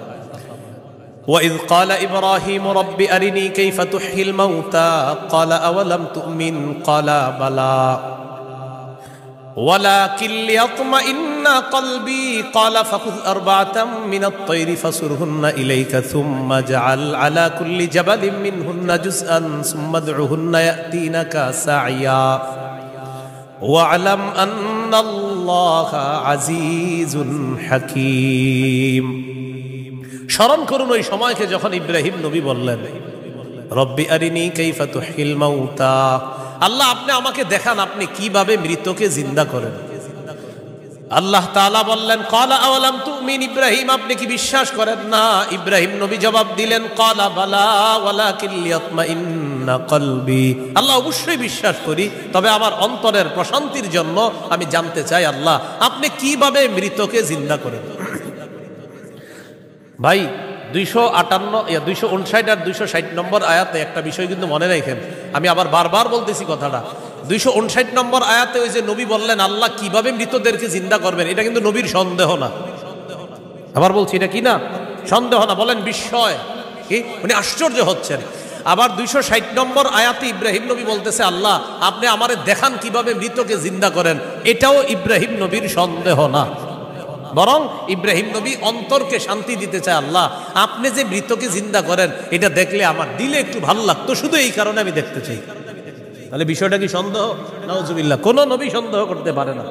وَإِذْ قَالَ إِبْرَاهِيمُ رَبِّ أَرِنِي كَيْفَ تُحْيِي الْمَوْتَى قَالَ أَوَلَمْ تُؤْمِنْ قَالَ بَلَى وَلَكِنْ لِيَطْمَئِنَّ قَلْبِي قَالَ فَخُذْ أَرْبَعَةً مِنَ الطَّيْرِ فَصُرْهُنَّ إِلَيْكَ ثُمَّ اجْعَلْ عَلَى كُلِّ جَبَلٍ مِنْهُنَّ جُزْءًا ثُمَّ ادْعُهُنَّ يَأْتِينَكَ سَعْيًا وَاعْلَمْ أَنَّ اللَّهَ عَزِيزٌ حَكِيمٌ। স্মরণ করুন ওই সময়কে যখন ইব্রাহিম নবী বললেন রব্বি আরিনি কাইফা তুহয়িল মাউতা, আল্লাহ আপনি আমাকে দেখান আপনি কিভাবে মৃতকে জিন্দা করেন। আল্লাহ তাআলা বললেন ক্বালা আওয়ালাম তুমিন, ইব্রাহিম আপনি কি বিশ্বাস করেন না? ইব্রাহিম নবী জবাব দিলেন ক্বালা বালা ওয়ালাকিন লিয়াতমাইন্না কলবি, আল্লাহ অবশ্যই বিশ্বাস করি, তবে আমার অন্তরের প্রশান্তির জন্য আমি জানতে চাই আল্লাহ আপনি কিভাবে মৃতকে জিন্দা করেন। ভাই 259 আর 260 নম্বর আয়াতে একটা বিষয় কিন্তু মনে রাখেন, আমি আবার বারবার বলতেছি কথাটা। 259 নম্বর আয়াতে ওই যে নবী বললেন আল্লাহ কিভাবে মৃতদেরকে জিন্দা করবেন, এটা কিন্তু নবীর সন্দেহ না। আবার বলছি এটা কি না? সন্দেহ না, বলেন বিস্ময়, কি উনি আশ্চর্য হচ্ছেন। আবার 260 নম্বর আয়াতে ইব্রাহিম নবী বলতেছে আল্লাহ আপনি আমারে দেখান কিভাবে মৃতকে জিন্দা করেন, এটাও ইব্রাহিম নবীর সন্দেহ না, বরং ইব্রাহিম নবী অন্তরকে শান্তি দিতে চায় আল্লাহ আপনি যে মৃতকে জিন্দা করেন এটা দেখলে আমার দিলে একটু ভালো লাগতো, শুধু এই কারণে আমি দেখতে চাই। তাহলে বিষয়টা কি সন্দেহ? নাউজুবিল্লাহ, কোন নবী সন্দেহ করতে পারে না।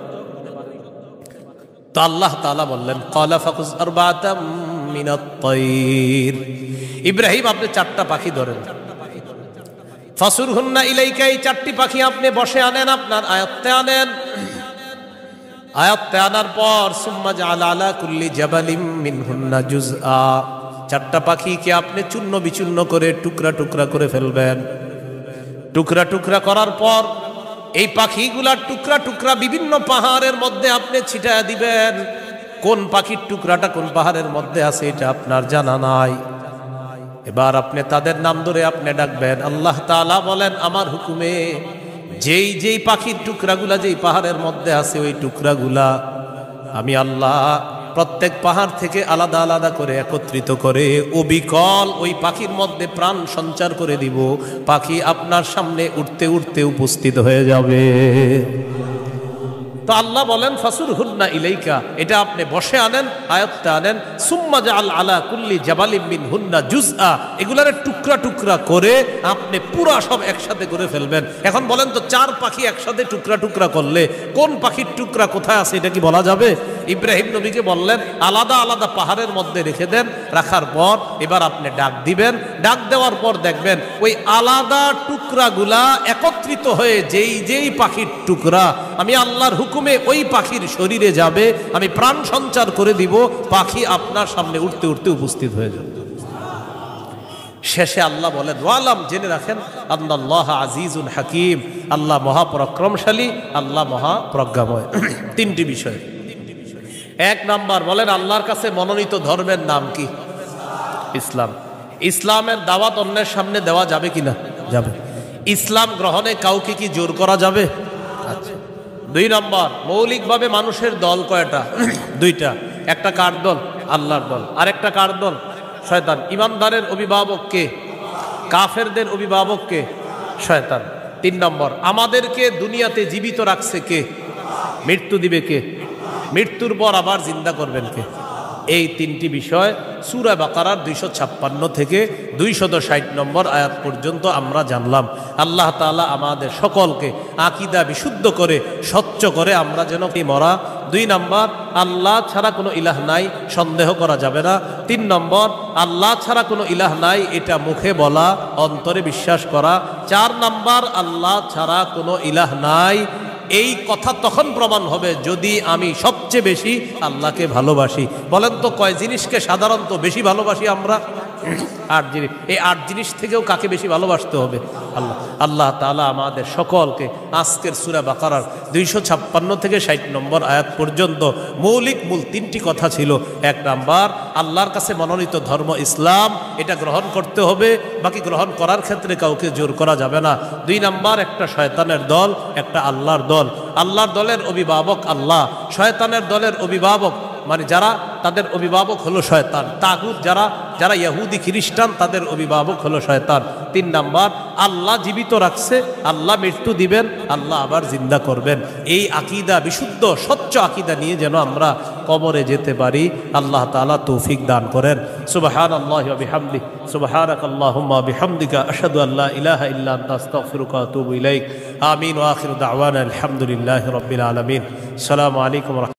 তো আল্লাহ তাআলা বললেন ক্বালা ফাকুজ আরবাতাম মিনাত তায়র, ইব্রাহিম আপনি 4টা পাখি ধরেন, ফাসুরহুন্না ইলাইকা, এই 4টি পাখি আপনি বসে আনেন, আপনার আয়ত্তে আনেন। আয়াতে আনার পর সুম্মা জাআল আলা কুল্লি জাবালিম মিনহুন্না জুজআ, 4টা পাখিকে আপনি চূর্ণ বিচূর্ণ করে টুকরা টুকরা করে ফেলবেন। টুকরা টুকরা করার পর এই পাখিগুলার টুকরা টুকরা বিভিন্ন পাহাড়ের মধ্যে আপনি ছিটায় দিবেন। কোন পাখির টুকরাটা কোন পাহাড়ের মধ্যে আছে এটা আপনার জানা নাই। এবার আপনি তাদের নাম ধরে আপনি ডাকবেন। আল্লাহ তাআলা বলেন আমার হুকুমে যেই যেই পাখির টুকরাগুলা যেই পাহাড়ের মধ্যে আছে ওই টুকরাগুলা আমি আল্লাহ প্রত্যেক পাহাড় থেকে আলাদা আলাদা করে একত্রিত করে অবিকল ওই পাখির মধ্যে প্রাণ সঞ্চার করে দিব। পাখি আপনার সামনে উঠতে উঠতে উপস্থিত হয়ে যাবে। তো আল্লাহ বলেন ফাসুরহুন্না ইলাইকা, এটা আপনি বসে আনেন, আয়াতটা আনেন। সুম্মা জাআল আলা কুল্লি জাবালিম মিনহুন্না জুজআ, এগুলার টুকরা টুকরা করে আপনি পুরা সব একসাথে করে ফেলবেন। এখন বলেন তো 4 পাখি একসাথে টুকরা টুকরা করলে কোন পাখির টুকরা কোথায় আছে এটা কি বলা যাবে? ইব্রাহিম নবীকে বললেন আলাদা আলাদা পাহাড়ের মধ্যে রেখে দেন। রাখার পর এবার আপনি ডাক দিবেন। ডাক দেওয়ার পর দেখবেন ওই আলাদা টুকরাগুলা একত্রিত হয়ে যেই যেই পাখির টুকরা আমি আল্লাহর হুকুমে ওই পাখির শরীরে যাবে, আমি প্রাণ সঞ্চার করে দিব, পাখি আপনার সামনে উঠতে উঠতে উপস্থিত হয়ে যাবে। শেষে আল্লাহ বলেন ওয়ালাম, জেনে রাখেন আল্লাহ আজিজুন হাকিম, আল্লাহ মহাপরাক্রমশালী, আল্লাহ মহাপ্রজ্ঞাময়। 3টি বিষয়। 1 নাম্বার বলেন আল্লাহর কাছে মনোনীত ধর্মের নাম কি? ইসলাম। ইসলামের দাওয়াত অন্যের সামনে দেওয়া যাবে কিনা? যাবে। ইসলাম গ্রহণে কাউকে কি জোর করা যাবে? 2 নম্বর, মৌলিকভাবে মানুষের দল কয়টা? 2টা। একটা কার দল? আল্লাহর দল। আর একটা কার দল? শয়তান। ইমানদারের অভিভাবক কে? কাফেরদের অভিভাবক কে? শয়তান। 3 নম্বর, আমাদেরকে দুনিয়াতে জীবিত রাখছে কে? মৃত্যু দিবে কে? মৃত্যুর পর আবার জিন্দা করবেন কে? এই 3টি বিষয় সূরা বাকারার 256 থেকে 260 নম্বর আয়াত পর্যন্ত আমরা জানলাম। আল্লাহ তাআলা আমাদের সকলকে আকীদা বিশুদ্ধ করে স্বচ্ছ করে আমরা যেন মরা। 2 নম্বর, আল্লাহ ছাড়া কোনো ইলাহ নাই, সন্দেহ করা যাবে না। 3 নম্বর, আল্লাহ ছাড়া কোনো ইলাহ নাই, এটা মুখে বলা, অন্তরে বিশ্বাস করা। 4 নম্বর, আল্লাহ ছাড়া কোনো ইলাহ নাই, এই কথা তখন প্রমাণ হবে যদি আমি সবচেয়ে বেশি আল্লাহকে ভালোবাসি। বলেন তো কয় জিনিসকে সাধারণত বেশি ভালোবাসি আমরা? 8 জিনিস। এই 8 জিনিস থেকেও কাকে বেশি ভালোবাসতে হবে? আল্লাহ। আল্লাহ তাআলা আমাদের সকলকে আজকের সূরা বাকারার 256 থেকে 60 নম্বর আয়াত পর্যন্ত মৌলিক মূল 3টি কথা ছিল। 1 নাম্বার, আল্লাহর কাছে মনোনীত ধর্ম ইসলাম, এটা গ্রহণ করতে হবে, বাকি গ্রহণ করার ক্ষেত্রে কাউকে জোর করা যাবে না। 2 নাম্বার, একটা শয়তানের দল, একটা আল্লাহর দল। আল্লাহর দলের অভিভাবক আল্লাহ, শয়তানের দলের অভিভাবক মানে যারা, তাদের অভিভাবক হলো শয়তান। তাগুত যারা ইহুদি খ্রিস্টান, তাদের অভিভাবক হলো শয়তান। 3 নাম্বার, আল্লাহ জীবিত রাখছে, আল্লাহ মৃত্যু দিবেন, আল্লাহ আবার জিন্দা করবেন। এই আকীদা, বিশুদ্ধ স্বচ্ছ আকীদা নিয়ে যেন আমরা কবরে যেতে পারি, আল্লাহ তাআলা তৌফিক দান করেন। সুবহানাল্লাহি ওয়া বিহামদিহি, সুবহানাকাল্লাহুম্মা ওয়া বিহামদিকা, আশহাদু আল্লা ইলাহা ইল্লা আনতা, আস্তাগফিরুকা ওয়া আতুবু ইলাইক। আমিন ওয়া আখিরু দাওয়ানা আলহামদুলিল্লাহি রাব্বিল আলামিন। আসসালামু আলাইকুম।